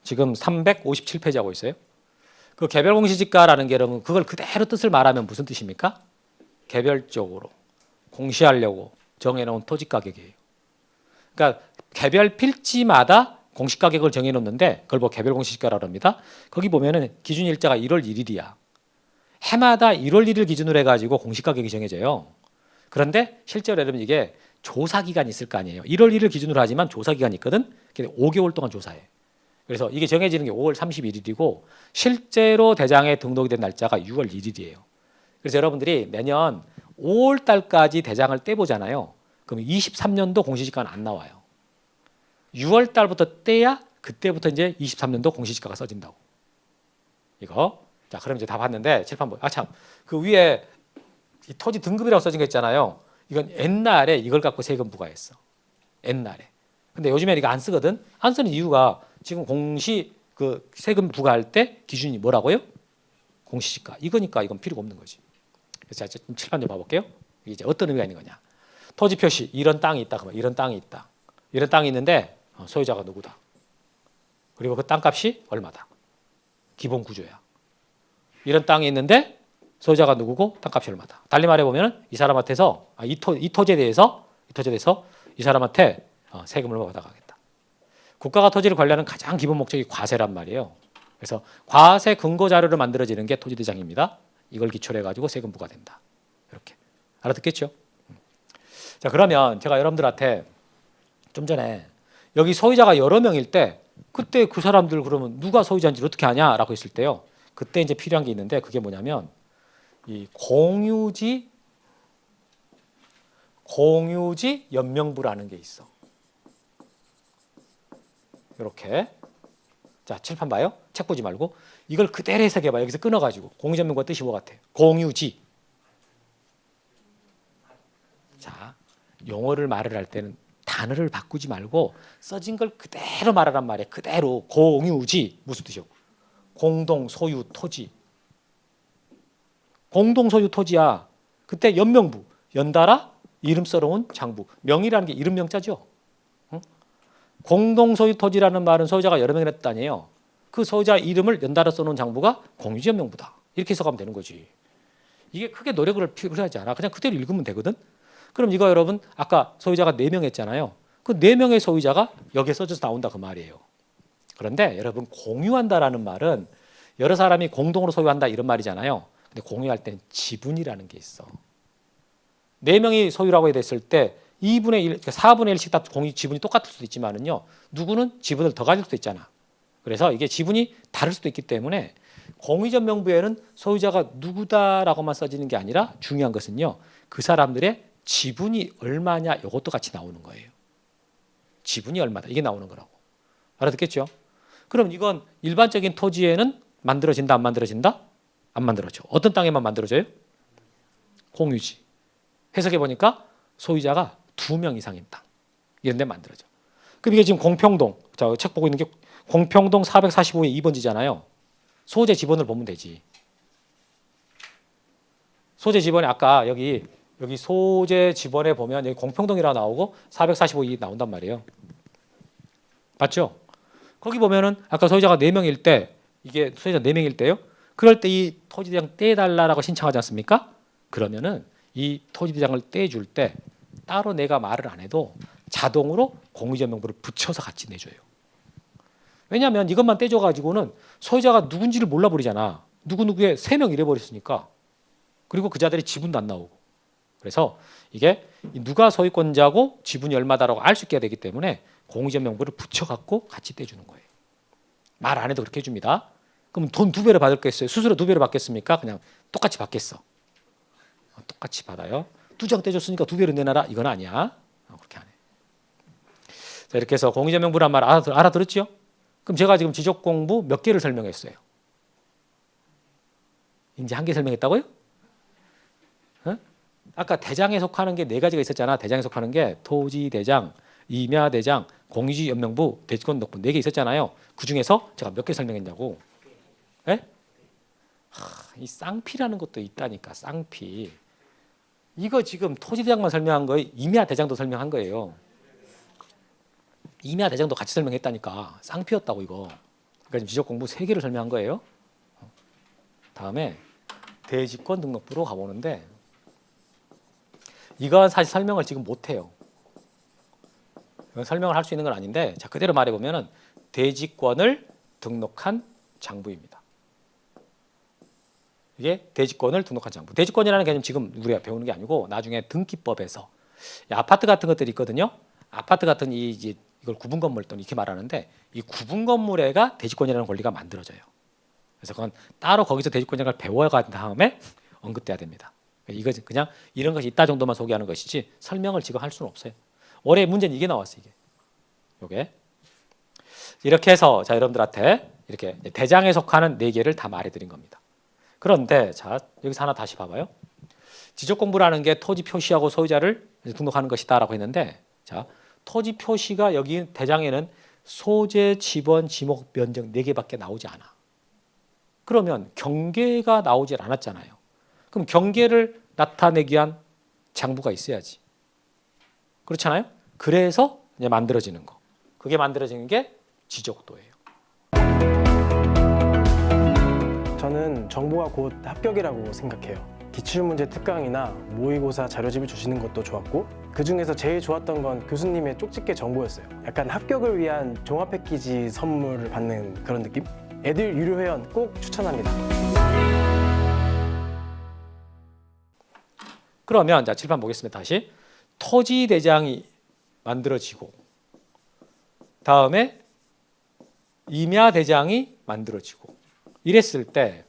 지금 357페이지 하고 있어요. 그 개별 공시지가라는 게 여러분 그걸 그대로 뜻을 말하면 무슨 뜻입니까? 개별적으로 공시하려고 정해놓은 토지 가격이에요. 그러니까 개별 필지마다 공시 가격을 정해놓는데 그걸 뭐 개별 공시지가라고 합니다. 거기 보면은 기준 일자가 1월 1일이야. 해마다 1월 1일 기준으로 해가지고 공시 가격이 정해져요. 그런데 실제로 여러분 이게 조사 기간이 있을 거 아니에요. 1월 1일 기준으로 하지만 조사 기간이 있거든. 5개월 동안 조사해. 그래서 이게 정해지는 게 5월 31일이고 실제로 대장에 등록이 된 날짜가 6월 1일이에요. 그래서 여러분들이 매년 5월 달까지 대장을 떼보잖아요. 그럼 23년도 공시지가는 안 나와요. 6월 달부터 떼야 그때부터 이제 23년도 공시지가가 써진다고. 이거. 자, 그럼 이제 다 봤는데 칠판 아 참, 그 위에 이 토지 등급이라고 써진 거 있잖아요. 이건 옛날에 이걸 갖고 세금 부과했어. 옛날에. 근데 요즘에 이거 안 쓰거든. 안 쓰는 이유가 지금 공시 그 세금 부과할 때 기준이 뭐라고요? 공시지가. 이거니까 이건 필요가 없는 거지. 그래서 자, 칠판 좀 봐볼게요. 이게 이제 어떤 의미가 있는 거냐? 토지 표시 이런 땅이 있다. 그러면 이런 땅이 있다. 이런 땅이 있는데 소유자가 누구다. 그리고 그 땅값이 얼마다. 기본 구조야. 이런 땅이 있는데 소유자가 누구고 땅값이 얼마다. 달리 말해 보면 이 사람한테서 이 토지에 대해서 이 사람한테 세금을 받아가겠다. 국가가 토지를 관리하는 가장 기본 목적이 과세란 말이에요. 그래서 과세 근거 자료로 만들어지는 게 토지대장입니다. 이걸 기초로 해가지고 세금 부과된다. 이렇게 알아듣겠죠? 자, 그러면 제가 여러분들한테 좀 전에 여기 소유자가 여러 명일 때 그때 그 사람들 그러면 누가 소유자인지 어떻게 아냐라고 했을 때요. 그때 이제 필요한 게 있는데 그게 뭐냐면 이 공유지 연명부라는 게 있어. 이렇게. 자, 칠판 봐요. 책 보지 말고 이걸 그대로 해석해 봐. 여기서 끊어 가지고 공유지 연명부가 뜻이 뭐 같아? 공유지. 자, 용어를 말을 할 때는 단어를 바꾸지 말고 써진 걸 그대로 말하란 말이에요. 그대로 공유지 무슨 뜻이요? 공동 소유 토지. 공동 소유 토지야. 그때 연명부 연달아 이름 써놓은 장부. 명이라는 게 이름 명자죠. 응? 공동 소유 토지라는 말은 소유자가 여러 명이라 뜻 아니에요. 그 소유자 이름을 연달아 써놓은 장부가 공유지 연명부다. 이렇게 해석하면 되는 거지. 이게 크게 노력을 필요하지 않아. 그냥 그대로 읽으면 되거든. 그럼 이거 여러분 아까 소유자가 4명 했잖아요. 그 4명의 소유자가 여기에 써져서 나온다 그 말이에요. 그런데 여러분 공유한다라는 말은 여러 사람이 공동으로 소유한다 이런 말이잖아요. 근데 공유할 때는 지분이라는 게 있어. 4명이 소유라고 됐을 때 2분의 1, 4분의 1씩 다 공유 지분이 똑같을 수도 있지만은요. 누구는 지분을 더 가질 수도 있잖아. 그래서 이게 지분이 다를 수도 있기 때문에 공유전 명부에는 소유자가 누구다라고만 써지는 게 아니라 중요한 것은요. 그 사람들의 지분이 얼마냐 이것도 같이 나오는 거예요. 지분이 얼마다 이게 나오는 거라고. 알아듣겠죠? 그럼 이건 일반적인 토지에는 만들어진다 안 만들어진다? 안 만들어져. 어떤 땅에만 만들어져요? 공유지. 해석해 보니까 소유자가 2명 이상인 땅 이런 데 만들어져. 그럼 이게 지금 공평동. 자, 책 보고 있는 게 공평동 445의 2번지잖아요. 소재 지번을 보면 되지. 소재 지번에 아까 여기 소재 지번에 보면 여기 공평동이라고 나오고 445이 나온단 말이에요. 맞죠? 거기 보면은 아까 소유자가 4명일 때 이게 소유자 4명일 때요. 그럴 때 이 토지대장 떼달라고 신청하지 않습니까? 그러면은 이 토지대장을 떼줄 때 따로 내가 말을 안 해도 자동으로 공유전 명부를 붙여서 같이 내줘요. 왜냐하면 이것만 떼줘가지고는 소유자가 누군지를 몰라버리잖아. 누구누구의 3명 이래버렸으니까. 그리고 그 자들이 지분도 안 나오고. 그래서 이게 누가 소유권자고 지분이 얼마다라고 알 수 있게 되기 때문에 공유전 명부를 붙여갖고 같이 떼주는 거예요. 말 안 해도 그렇게 해줍니다. 그럼 돈 2배로 받을겠어요? 수수료 2배로 받겠습니까? 그냥 똑같이 받겠어. 똑같이 받아요. 2장 떼줬으니까 2배로 내놔라. 이건 아니야. 그렇게 안 해. 자, 이렇게 해서 공유전 명부란 말 알아들었죠? 그럼 제가 지금 지적 공부 몇 개를 설명했어요? 이제 1개 설명했다고요? 어? 아까 대장에 속하는 게 4가지가 있었잖아. 대장에 속하는 게 토지 대장, 임야 대장, 공유지 연명부, 대지권 등록부 4개 있었잖아요. 그 중에서 제가 몇 개 설명했냐고. 예? 이 쌍피라는 것도 있다니까. 쌍피. 이거 지금 토지 대장만 설명한 거예요. 임야 대장도 설명한 거예요. 임야 대장도 같이 설명했다니까. 쌍피였다고 이거. 그러니까 지금 지적 공부 3개를 설명한 거예요. 다음에 대지권 등록부로 가보는데 이건 사실 설명을 지금 못해요. 이건 설명을 할 수 있는 건 아닌데 자 그대로 말해보면은 대지권을 등록한 장부입니다. 이게 대지권을 등록한 장부. 대지권이라는 개념 지금 우리가 배우는 게 아니고 나중에 등기법에서 아파트 같은 것들이 있거든요. 아파트 같은 이걸 구분 건물 또는 이렇게 말하는데 이 구분 건물에가 대지권이라는 권리가 만들어져요. 그래서 그건 따로 거기서 대지권이라는 걸 배워간 다음에 언급돼야 됩니다. 이거 그냥 이런 것이 있다 정도만 소개하는 것이지 설명을 지금 할 수는 없어요. 올해 문제는 이게 나왔어요. 이게 이렇게 해서 자 여러분들한테 이렇게 대장에 속하는 4개를 다 말해드린 겁니다. 그런데 자 여기서 하나 다시 봐봐요. 지적 공부라는 게 토지 표시하고 소유자를 등록하는 것이다라고 했는데 자 토지 표시가 여기 대장에는 소재, 지번, 지목, 면적 4개밖에 나오지 않아. 그러면 경계가 나오질 않았잖아요. 그럼 경계를 나타내기 위한 장부가 있어야지. 그렇잖아요. 그래서 이제 만들어지는 거. 그게 만들어지는 게 지적도예요. 저는 정보가 곧 합격이라고 생각해요. 기출문제 특강이나 모의고사 자료집을 주시는 것도 좋았고 그중에서 제일 좋았던 건 교수님의 쪽집게 정보였어요. 약간 합격을 위한 종합 패키지 선물을 받는 그런 느낌? 애들 유료 회원 꼭 추천합니다. 그러면 자 칠판 보겠습니다. 다시 토지 대장이 만들어지고 다음에 임야 대장이 만들어지고 이랬을 때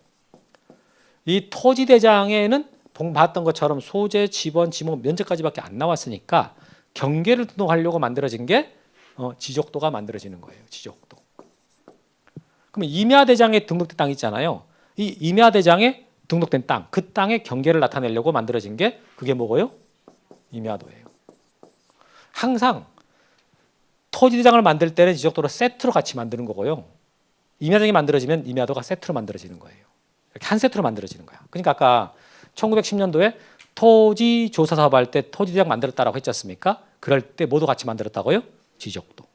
이 토지 대장에는 봤던 것처럼 소재, 지번, 지목, 면적까지밖에 안 나왔으니까 경계를 등록하려고 만들어진 게 지적도가 만들어지는 거예요. 지적도. 그러면 임야 대장에 등록된 땅 있잖아요. 이 임야 대장에 등록된 땅, 그 땅의 경계를 나타내려고 만들어진 게 그게 뭐고요? 임야도예요. 항상 토지대장을 만들 때는 지적도를 세트로 같이 만드는 거고요. 임야대장이 만들어지면 임야도가 세트로 만들어지는 거예요. 이렇게 한 세트로 만들어지는 거야. 그러니까 아까 1910년도에 토지 조사 사업할 때 토지대장 만들었다라고 했지 않습니까? 그럴 때 모두 같이 만들었다고요? 지적도.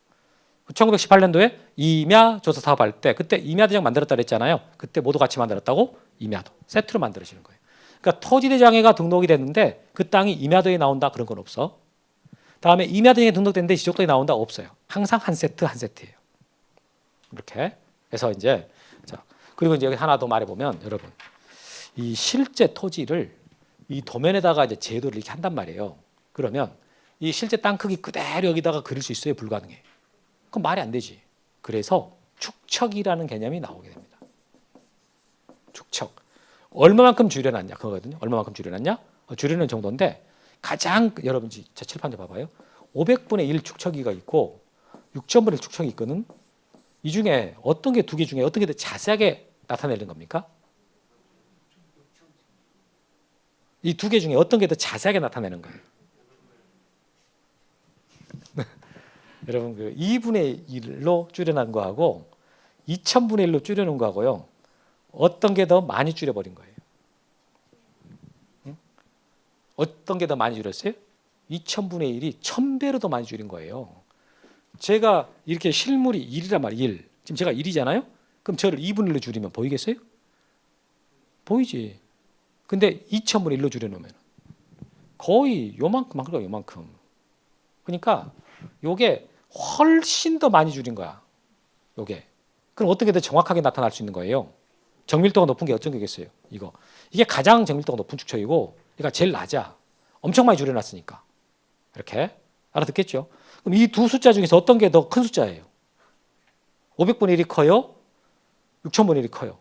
1918년도에 임야 조사 사업할 때 그때 임야대장 만들었다 그랬잖아요. 그때 모두 같이 만들었다고? 임야도. 세트로 만들어지는 거예요. 그러니까 토지대장에가 등록이 됐는데 그 땅이 임야도에 나온다 그런 건 없어. 다음에 임야대장에 등록됐는데 지적도에 나온다 없어요. 항상 한 세트 한 세트예요. 이렇게 해서 이제 자 그리고 이제 여기 하나 더 말해보면 여러분 이 실제 토지를 이 도면에다가 이제 제도를 이렇게 한단 말이에요. 그러면 이 실제 땅 크기 그대로 여기다가 그릴 수 있어요? 불가능해. 그럼 말이 안 되지. 그래서 축척이라는 개념이 나오게 됩니다. 축척. 얼마만큼 줄여놨냐 그거거든요. 얼마만큼 줄여놨냐? 줄여놓은 정도인데 가장 여러분 제 칠판 좀 봐봐요. 500분의 1 축척이가 있고 6,000분의 1 축척이 있거든. 이 중에 어떤 게 두 개 중에 어떤 게 더 자세하게 나타내는 겁니까? 이 두 개 중에 어떤 게 더 자세하게 나타내는 거예요? 여러분 그 2분의 1로 줄여놓은 거하고 2000분의 1로 줄여놓은 거하고요. 어떤 게 더 많이 줄여버린 거예요? 응? 어떤 게 더 많이 줄였어요? 2000분의 1이 1000배로 더 많이 줄인 거예요. 제가 이렇게 실물이 1이란 말이에요. 1. 지금 제가 1이잖아요. 그럼 저를 2분의 1로 줄이면 보이겠어요? 보이지. 근데 2000분의 1로 줄여놓으면 거의 요만큼 한 거예요. 요만큼. 그러니까 요게 훨씬 더 많이 줄인 거야. 요게. 그럼 어떻게 더 정확하게 나타날 수 있는 거예요? 정밀도가 높은 게 어떤 게겠어요? 이거. 이게 가장 정밀도가 높은 축척이고 그러니까 제일 낮아. 엄청 많이 줄여놨으니까. 이렇게 알아듣겠죠? 그럼 이 두 숫자 중에서 어떤 게 더 큰 숫자예요? 500분의 1이 커요? 6000분의 1이 커요?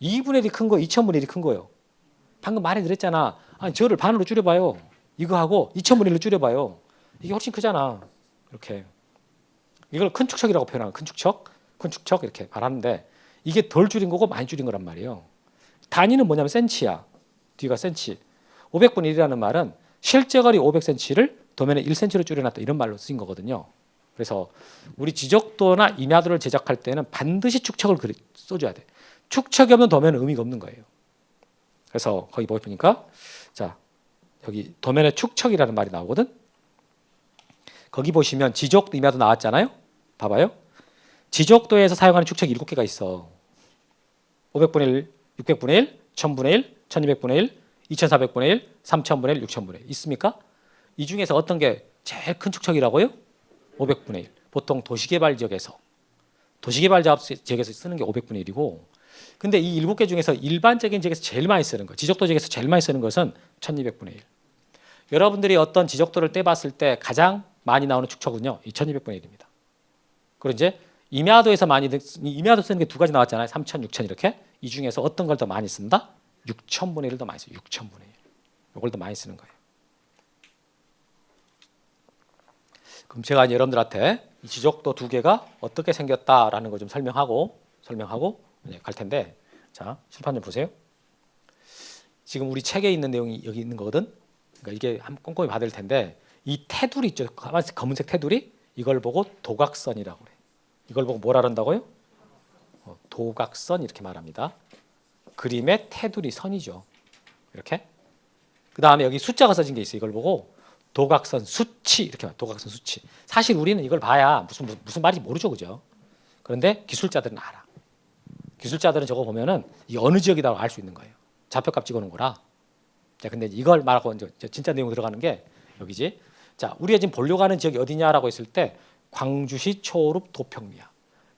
2분의 1이 큰 거예요? 2000분의 1이 큰 거예요? 방금 말해드렸잖아. 아니 저를 반으로 줄여봐요. 이거하고 2000분의 1로 줄여봐요. 이게 훨씬 크잖아. 이렇게. 이걸 큰 축척이라고 표현하는 큰 축척, 큰 축척 이렇게 말하는데 이게 덜 줄인 거고 많이 줄인 거란 말이에요. 단위는 뭐냐면 센치야. 뒤가 센치. 500분의 1이라는 말은 실제 거리 500cm를 도면에 1cm로 줄여놨다 이런 말로 쓰인 거거든요. 그래서 우리 지적도나 임야도를 제작할 때는 반드시 축척을 써줘야 돼. 축척이 없는 도면은 의미가 없는 거예요. 그래서 거기 보니까 자 여기 도면에 축척이라는 말이 나오거든. 거기 보시면 지적도 임야도 나왔잖아요. 봐봐요. 지적도에서 사용하는 축척이 7개가 있어. 500분의 1, 600분의 1, 1000분의 1, 1200분의 1, 2400분의 1, 3000분의 1, 6000분의 1 있습니까? 이 중에서 어떤 게 제일 큰 축척이라고요? 500분의 1. 보통 도시개발 지역에서 쓰는 게 500분의 1이고 근데 이 7개 중에서 일반적인 지역에서 제일 많이 쓰는 거 지적도 지역에서 제일 많이 쓰는 것은 1200분의 1. 여러분들이 어떤 지적도를 떼봤을 때 가장 많이 나오는 축척은요. 이 1200분의 1입니다. 그리고 이제 임야도에서 임야도 쓰는 게 두 가지 나왔잖아요. 3000, 6000 이렇게. 이 중에서 어떤 걸 더 많이 쓴다? 6000분의 1을 더 많이 써요. 6000분의 1. 이걸 더 많이 쓰는 거예요. 그럼 제가 이제 여러분들한테 이 지적도 두 개가 어떻게 생겼다라는 거 좀 설명하고 갈 텐데 자 칠판 좀 보세요. 지금 우리 책에 있는 내용이 여기 있는 거거든. 그러니까 이게 한번 꼼꼼히 봐야 될 텐데 이 테두리 있죠. 검은색 테두리 이걸 보고 도각선이라고 그래. 이걸 보고 뭐라 그런다고요? 도각선 이렇게 말합니다. 그림의 테두리 선이죠. 이렇게. 그 다음에 여기 숫자가 써진 게 있어요. 이걸 보고 도각선 수치 이렇게 말. 도각선 수치. 사실 우리는 이걸 봐야 무슨 말인지 모르죠, 그죠? 그런데 기술자들은 알아. 기술자들은 저거 보면은 이 어느 지역이라고 알 수 있는 거예요. 좌표값 찍어놓은 거라. 자, 근데 이걸 말하고 이제 진짜 내용 들어가는 게 여기지. 자, 우리가 지금 보려고 하는 지역이 어디냐라고 했을 때 광주시 초록 도평리야.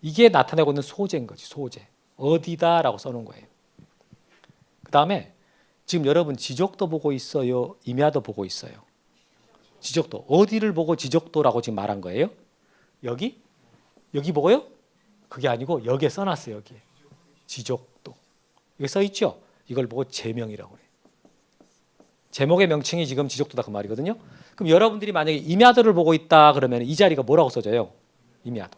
이게 나타내고 있는 소재인 거지, 소재. 어디다라고 써놓은 거예요. 그 다음에 지금 여러분 지적도 보고 있어요, 임야도 보고 있어요. 지적도 어디를 보고 지적도라고 지금 말한 거예요? 여기 보고요? 그게 아니고 여기에 써놨어요. 여기에 지적도 이게 써 있죠. 이걸 보고 제명이라고 그래요. 제목의 명칭이 지금 지적도다 그 말이거든요. 그럼 여러분들이 만약에 임야도를 보고 있다 그러면 이 자리가 뭐라고 써져요? 임야도.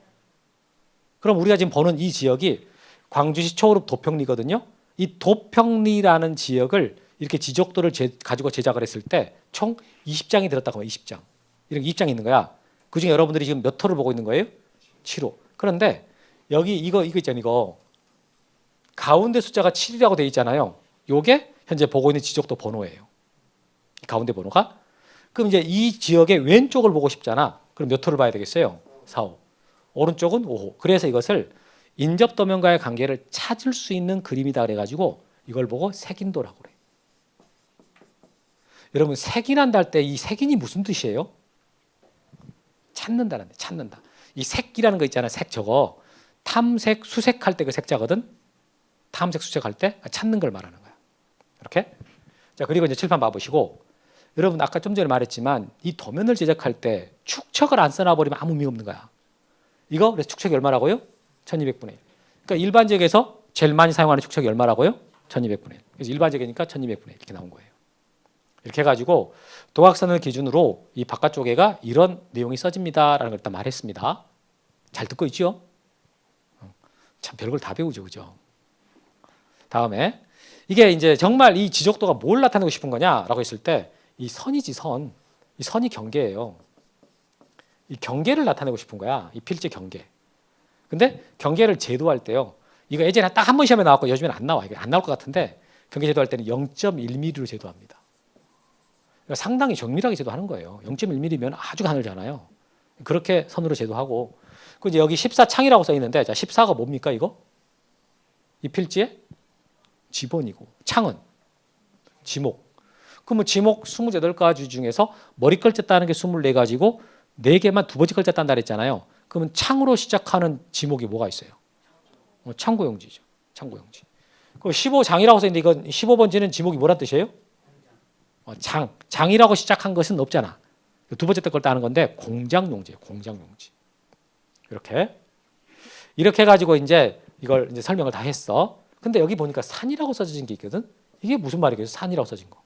그럼 우리가 지금 보는 이 지역이 광주시 초록 도평리거든요. 이 도평리라는 지역을 이렇게 지적도를 가지고 제작을 했을 때 총 20장이 들었다고 하면 20장. 이렇게 입장이 있는 거야. 그중에 여러분들이 지금 몇 호를 보고 있는 거예요? 7호. 그런데 여기 이거 있잖아요. 이거 가운데 숫자가 7이라고 돼 있잖아요. 요게 현재 보고 있는 지적도 번호예요. 가운데 번호가. 그럼 이제 이 지역의 왼쪽을 보고 싶잖아. 그럼 몇 호를 봐야 되겠어요? 4호. 오른쪽은 5호. 그래서 이것을 인접 도면과의 관계를 찾을 수 있는 그림이다 그래가지고 이걸 보고 색인도라고 그래. 여러분 색인한다 할 때 이 색인이 무슨 뜻이에요? 찾는다는 데 찾는다. 이 색이라는 거 있잖아. 색 저거 탐색 수색할 때 그 색자거든. 탐색 수색할 때 찾는 걸 말하는 거야. 이렇게. 자 그리고 이제 칠판 봐보시고 여러분 아까 좀 전에 말했지만 이 도면을 제작할 때 축척을 안 써놔버리면 아무 의미 없는 거야. 이거 그래서 축척이 얼마라고요? 1200분의 1. 그러니까 일반적에서 제일 많이 사용하는 축척이 얼마라고요? 1200분의 1. 그래서 일반적이니까 1200분의 1 이렇게 나온 거예요. 이렇게 해가지고 도각선을 기준으로 이 바깥쪽에가 이런 내용이 써집니다라는 걸 일단 말했습니다. 잘 듣고 있죠? 참 별걸 다 배우죠, 그죠? 다음에 이게 이제 정말 이 지적도가 뭘 나타내고 싶은 거냐라고 했을 때 이 선이지 선. 이 선이 경계예요. 이 경계를 나타내고 싶은 거야. 이 필지 경계. 근데 경계를 제도할 때요. 이거 예전에 딱 한 번 시험에 나왔고 요즘에는 안 나와. 이게 안 나올 것 같은데 경계 제도할 때는 0.1mm로 제도합니다. 그러니까 상당히 정밀하게 제도하는 거예요. 0.1mm면 아주 가늘잖아요. 그렇게 선으로 제도하고 그 이제 여기 14창이라고 써 있는데 자 14가 뭡니까 이거? 이 필지의 지번이고 창은 지목. 그러면 지목 28가지 중에서 머리 글자 따는 게 24가지고 4개만 두 번째 글자 딴다 그랬잖아요. 그러면 창으로 시작하는 지목이 뭐가 있어요? 창고용지죠. 창고용지. 그 15장이라고 써 있는데 이건 15번지는 지목이 뭐란 뜻이에요? 장이라고 시작한 것은 없잖아. 두 번째 걸 따는 건데 공장용지예요. 공장용지. 이렇게 해가지고 이제 이걸 이제 설명을 다 했어. 근데 여기 보니까 산이라고 써진 게 있거든. 이게 무슨 말이겠어요? 산이라고 써진 거.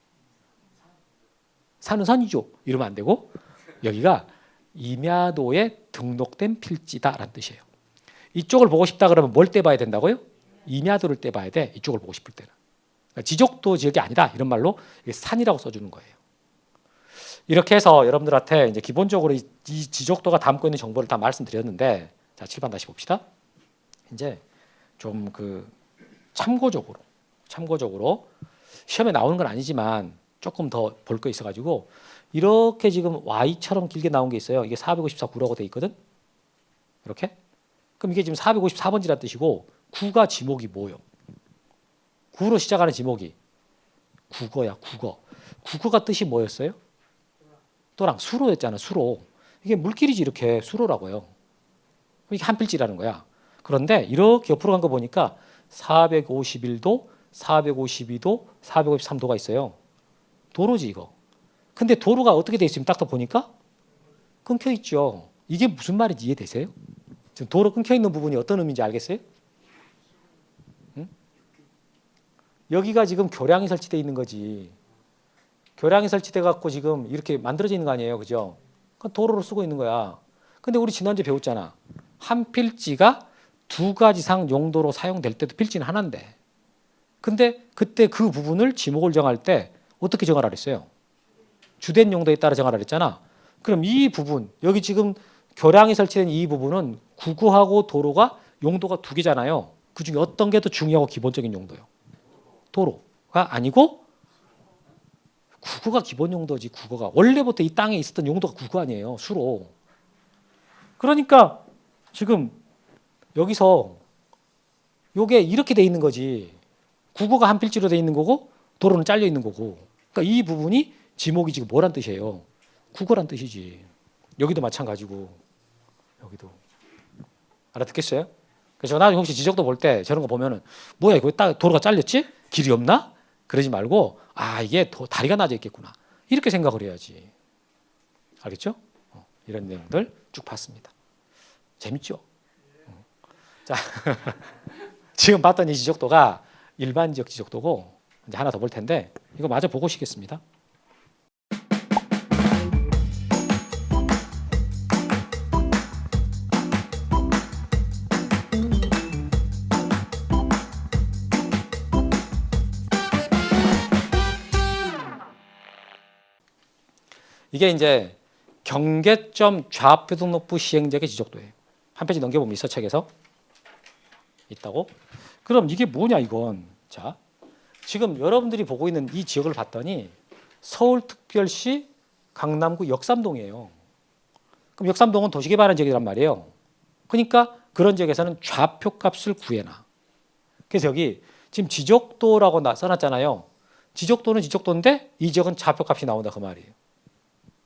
산은 산이죠. 이러면 안 되고 여기가 임야도에 등록된 필지다라는 뜻이에요. 이쪽을 보고 싶다 그러면 뭘 떼봐야 된다고요? 임야도를 떼봐야 돼. 이쪽을 보고 싶을 때는. 그러니까 지적도 지역이 아니다. 이런 말로 산이라고 써주는 거예요. 이렇게 해서 여러분들한테 이제 기본적으로 이 지적도가 담고 있는 정보를 다 말씀드렸는데 자 7번 다시 봅시다. 이제 좀 그 참고적으로 시험에 나오는 건 아니지만 조금 더 볼 거 있어가지고 이렇게 지금 Y처럼 길게 나온 게 있어요. 이게 454 9라고 돼 있거든. 이렇게. 그럼 이게 지금 454번지라는 뜻이고 9가 지목이 뭐예요? 9로 시작하는 지목이 국어야. 국어가 뜻이 뭐였어요? 또랑 수로였잖아. 수로. 이게 물길이지 이렇게 수로라고요. 이게 한 필지라는 거야. 그런데 이렇게 옆으로 간 거 보니까 451도, 452도, 453도가 있어요. 도로지 이거. 근데 도로가 어떻게 돼 있으면 딱 보니까 끊겨 있죠. 이게 무슨 말인지 이해되세요? 지금 도로 끊겨 있는 부분이 어떤 의미인지 알겠어요? 응? 여기가 지금 교량이 설치되어 있는 거지. 교량이 설치돼 갖고 지금 이렇게 만들어져 있는 거 아니에요, 그죠? 그러니까 도로로 쓰고 있는 거야. 근데 우리 지난주에 배웠잖아. 한 필지가 2가지 이상 용도로 사용될 때도 필지는 하나인데. 근데 그때 그 부분을 지목을 정할 때 어떻게 정하라 그랬어요? 주된 용도에 따라 정하라 그랬잖아. 그럼 이 부분, 여기 지금 교량이 설치된 이 부분은 구구하고 도로가 용도가 2개잖아요. 그중에 어떤 게 더 중요하고 기본적인 용도요? 도로가 아니고 구구가 기본 용도지. 구구가 원래부터 이 땅에 있었던 용도가 구구 아니에요. 수로. 그러니까 지금 여기서 요게 이렇게 돼 있는 거지. 구구가 한 필지로 돼 있는 거고 도로는 잘려 있는 거고. 그러니까 이 부분이 지목이 지금 뭐란 뜻이에요? 국어란 뜻이지. 여기도 마찬가지고 여기도. 알아듣겠어요? 그래서 나중에 혹시 지적도 볼 때 저런 거 보면은 뭐야 이거 도로가 잘렸지? 길이 없나? 그러지 말고 아 이게 다리가 낮아 있겠구나. 이렇게 생각을 해야지. 알겠죠? 이런 내용들 쭉 봤습니다. 재밌죠? 자 지금 봤던 이 지적도가 일반적 지적도고 이제 하나 더 볼 텐데 이거 마저 보고 오시겠습니다. 이게 이제 경계점 좌표 등록부 시행지역의 지적도예요. 한 페이지 넘겨보면 있어 책에서 있다고. 그럼 이게 뭐냐 이건. 자, 지금 여러분들이 보고 있는 이 지역을 봤더니 서울특별시 강남구 역삼동이에요. 그럼 역삼동은 도시개발한 지역이란 말이에요. 그러니까 그런 지역에서는 좌표값을 구해놔. 그래서 여기 지금 지적도라고 써놨잖아요. 지적도는 지적도인데 이 지역은 좌표값이 나온다 그 말이에요.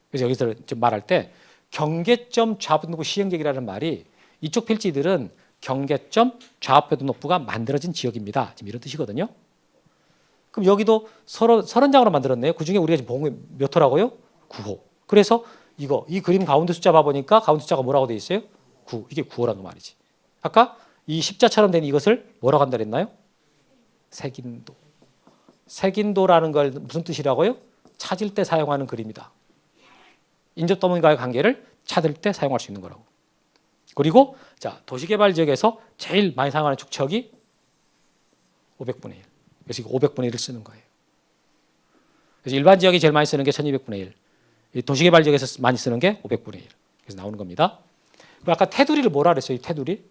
그래서 여기서 지금 말할 때 경계점 좌표등록부 시행지역이라는 말이 이쪽 필지들은 경계점 좌표등록부가 만들어진 지역입니다. 지금 이런 뜻이거든요. 그럼 여기도 30장으로 만들었네요. 그중에 우리가 지금 본 게 몇 호라고요? 9호. 그래서 이 그림 가운데 숫자 봐보니까 가운데 숫자가 뭐라고 돼 있어요? 9. 이게 9호라는 말이지. 아까 이 십자처럼 된 이것을 뭐라고 한다 그랬나요? 색인도. 색인도라는 걸 무슨 뜻이라고요? 찾을 때 사용하는 그림이다. 인접도면과의 관계를 찾을 때 사용할 수 있는 거라고. 그리고 자, 도시개발 지역에서 제일 많이 사용하는 축척이 500분의 1. 그래서 이거 500분의 1을 쓰는 거예요. 그래서 일반 지역이 제일 많이 쓰는 게 1200분의 1. 이 도시개발 지역에서 많이 쓰는 게 500분의 1. 그래서 나오는 겁니다. 그리고 아까 테두리를 뭐라 그랬어요? 이 테두리?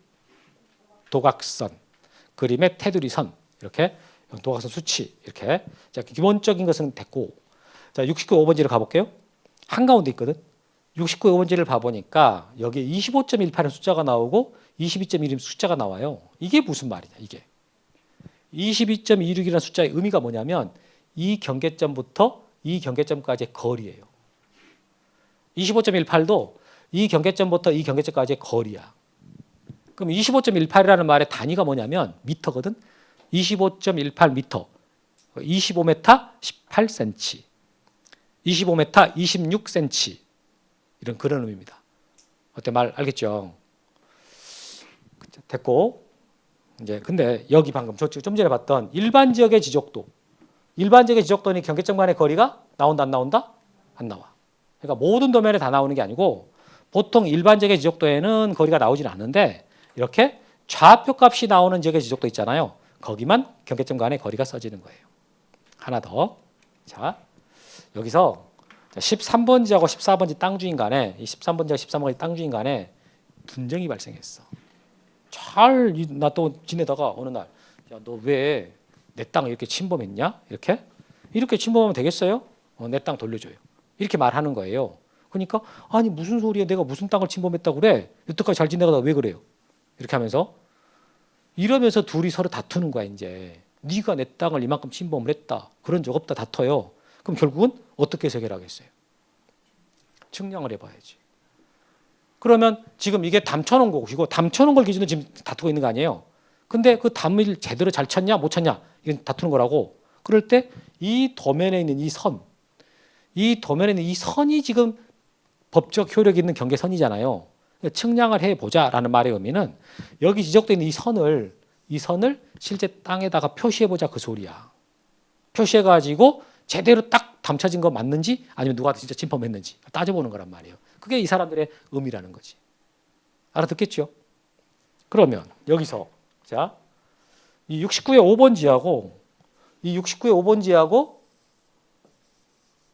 도각선. 그림의 테두리 선. 이렇게 도각선 수치. 이렇게. 자, 기본적인 것은 됐고. 자, 69 5번지를 가볼게요. 한가운데 있거든. 69 5번지를 봐보니까 여기에 25.18은 숫자가 나오고 22.1은 숫자가 나와요. 이게 무슨 말이냐 이게. 22.26이라는 숫자의 의미가 뭐냐면 이 경계점부터 이 경계점까지의 거리예요. 25.18도 이 경계점부터 이 경계점까지의 거리야. 그럼 25.18이라는 말의 단위가 뭐냐면 미터거든. 25.18 미터. 25m 18cm. 25m 26cm. 이런 그런 의미입니다. 어때 말 알겠죠? 됐고. 이제 근데 여기 방금 좀 전에 봤던 일반 지역의 지적도. 일반 지역의 지적도는 경계점 간의 거리가 나온다 안 나온다? 안 나와. 그러니까 모든 도면에 다 나오는 게 아니고 보통 일반 지역의 지적도에는 거리가 나오진 않는데 이렇게 좌표값이 나오는 지역의 지적도 있잖아요. 거기만 경계점 간의 거리가 써지는 거예요. 하나 더. 자, 여기서 13번지하고 14번지 땅 주인 간에 이 13번지하고 14번지 땅 주인 간에 분쟁이 발생했어. 나 또 지내다가 어느 날 야, 너 왜 내 땅을 이렇게 침범했냐? 이렇게 침범하면 되겠어요? 내 땅 돌려줘요. 이렇게 말하는 거예요. 그러니까 아니 무슨 소리야? 내가 무슨 땅을 침범했다고 그래? 여태까지 잘 지내다가 왜 그래요? 이렇게 하면서 이러면서 둘이 서로 다투는 거야 이제. 네가 내 땅을 이만큼 침범을 했다. 그런 적 없다 다퉈요. 그럼 결국은 어떻게 해결하겠어요? 측량을 해봐야지. 그러면 지금 이게 담 쳐놓은 것이고 담 쳐놓은 걸 기준으로 지금 다투고 있는 거 아니에요. 근데 그 담을 제대로 잘 쳤냐 못 쳤냐 이건 다투는 거라고. 그럴 때 이 도면에 있는 이 선, 이 도면에 있는 이 선이 지금 법적 효력 있는 경계선이잖아요. 측량을 해보자라는 말의 의미는 여기 지적되어 있는 이 선을 실제 땅에다가 표시해보자 그 소리야. 표시해가지고 제대로 딱 담쳐진 거 맞는지 아니면 누가 진짜 침범했는지 따져보는 거란 말이에요. 그게 이 사람들의 의미라는 거지. 알아듣겠죠? 그러면 여기서 자, 이 69의 5번지하고 이 69의 5번지하고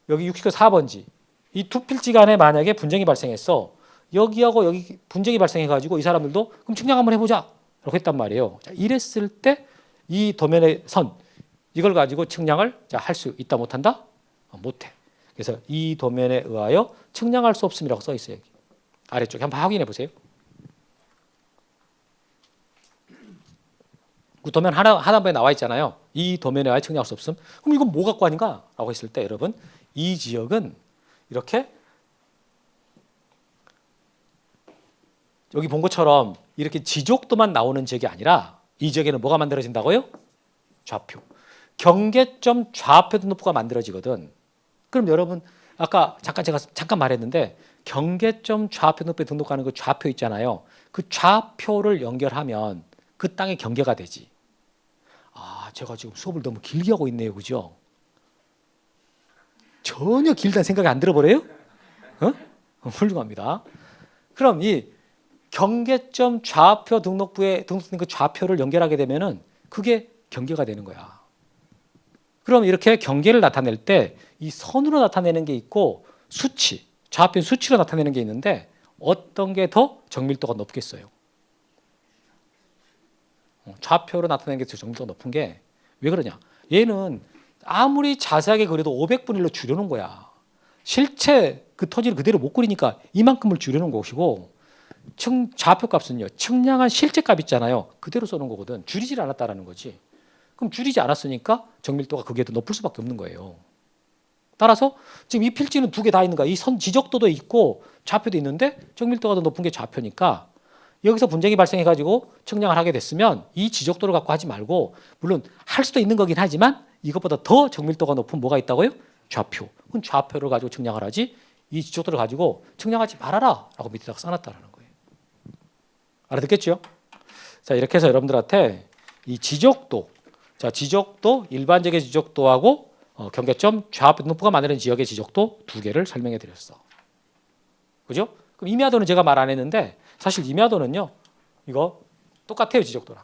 여기 69의 4번지 이 두 필지 간에 만약에 분쟁이 발생했어. 여기하고 여기 분쟁이 발생해가지고 이 사람들도 그럼 측량 한번 해보자 라고 했단 말이에요. 자, 이랬을 때 이 도면의 선 이걸 가지고 측량을 할 수 있다 못한다? 못해. 그래서 이 도면에 의하여 측량할 수 없음이라고 써 있어요. 여기. 아래쪽에 한번 확인해 보세요. 그 도면 하단부에 나와 있잖아요. 이 도면에 의하여 측량할 수 없음. 그럼 이건 뭐 갖고 아닌가? 라고 했을 때 여러분 이 지역은 이렇게 여기 본 것처럼 이렇게 지적도만 나오는 지역이 아니라 이 지역에는 뭐가 만들어진다고요? 좌표. 경계점 좌표 등록부가 만들어지거든. 그럼 여러분 아까 제가 잠깐 말했는데 경계점 좌표 등록부에 등록하는 그 좌표 있잖아요. 그 좌표를 연결하면 그 땅의 경계가 되지. 아, 제가 지금 수업을 너무 길게 하고 있네요. 그죠? 전혀 길다는 생각이 안 들어버려요? 훌륭합니다. 그럼 이 경계점 좌표 등록부에 등록된 그 좌표를 연결하게 되면은 그게 경계가 되는 거야. 그럼 이렇게 경계를 나타낼 때 이 선으로 나타내는 게 있고 좌표는 수치로 나타내는 게 있는데 어떤 게 더 정밀도가 높겠어요? 좌표로 나타내는 게 더 정밀도가 높은 게 왜 그러냐? 얘는 아무리 자세하게 그려도 500분의 1로 줄여놓은 거야. 실제 그 토지를 그대로 못 그리니까 이만큼을 줄여놓은 것이고 좌표 값은요. 측량한 실제 값 있잖아요. 그대로 써놓은 거거든. 줄이질 않았다라는 거지. 그럼 줄이지 않았으니까 정밀도가 그게 더 높을 수밖에 없는 거예요. 따라서 지금 이 필지는 두 개 다 있는 거야. 이 선 지적도도 있고 좌표도 있는데 정밀도가 더 높은 게 좌표니까 여기서 분쟁이 발생해가지고 측량을 하게 됐으면 이 지적도를 갖고 하지 말고 물론 할 수도 있는 거긴 하지만 이것보다 더 정밀도가 높은 뭐가 있다고요? 좌표. 그럼 좌표를 가지고 측량을 하지 이 지적도를 가지고 측량하지 말아라 라고 밑에다가 써놨다라는 거예요. 알아듣겠죠? 자, 이렇게 해서 여러분들한테 이 지적도, 자, 지적도, 일반적인 지적도하고 경계점, 좌표 분포가 만드는 지역의 지적도 두 개를 설명해 드렸어. 그죠? 그럼 임야도는 제가 말 안 했는데 사실 임야도는요, 이거 똑같아요, 지적도랑.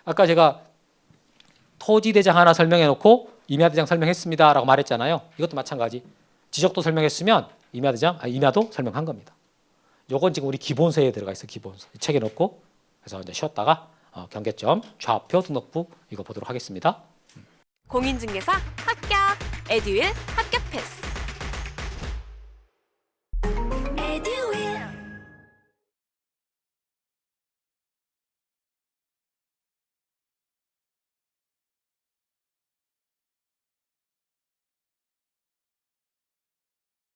아까 제가 토지대장 하나 설명해 놓고 임야대장 설명했습니다라고 말했잖아요. 이것도 마찬가지. 지적도 설명했으면 임야도 설명한 겁니다. 요건 지금 우리 기본서에 들어가 있어, 기본서. 이 책에 넣고 그래서 이제 쉬었다가 경계점, 좌표 등록부 이거 보도록 하겠습니다. 공인중개사 합격! 에듀윌 합격 패스!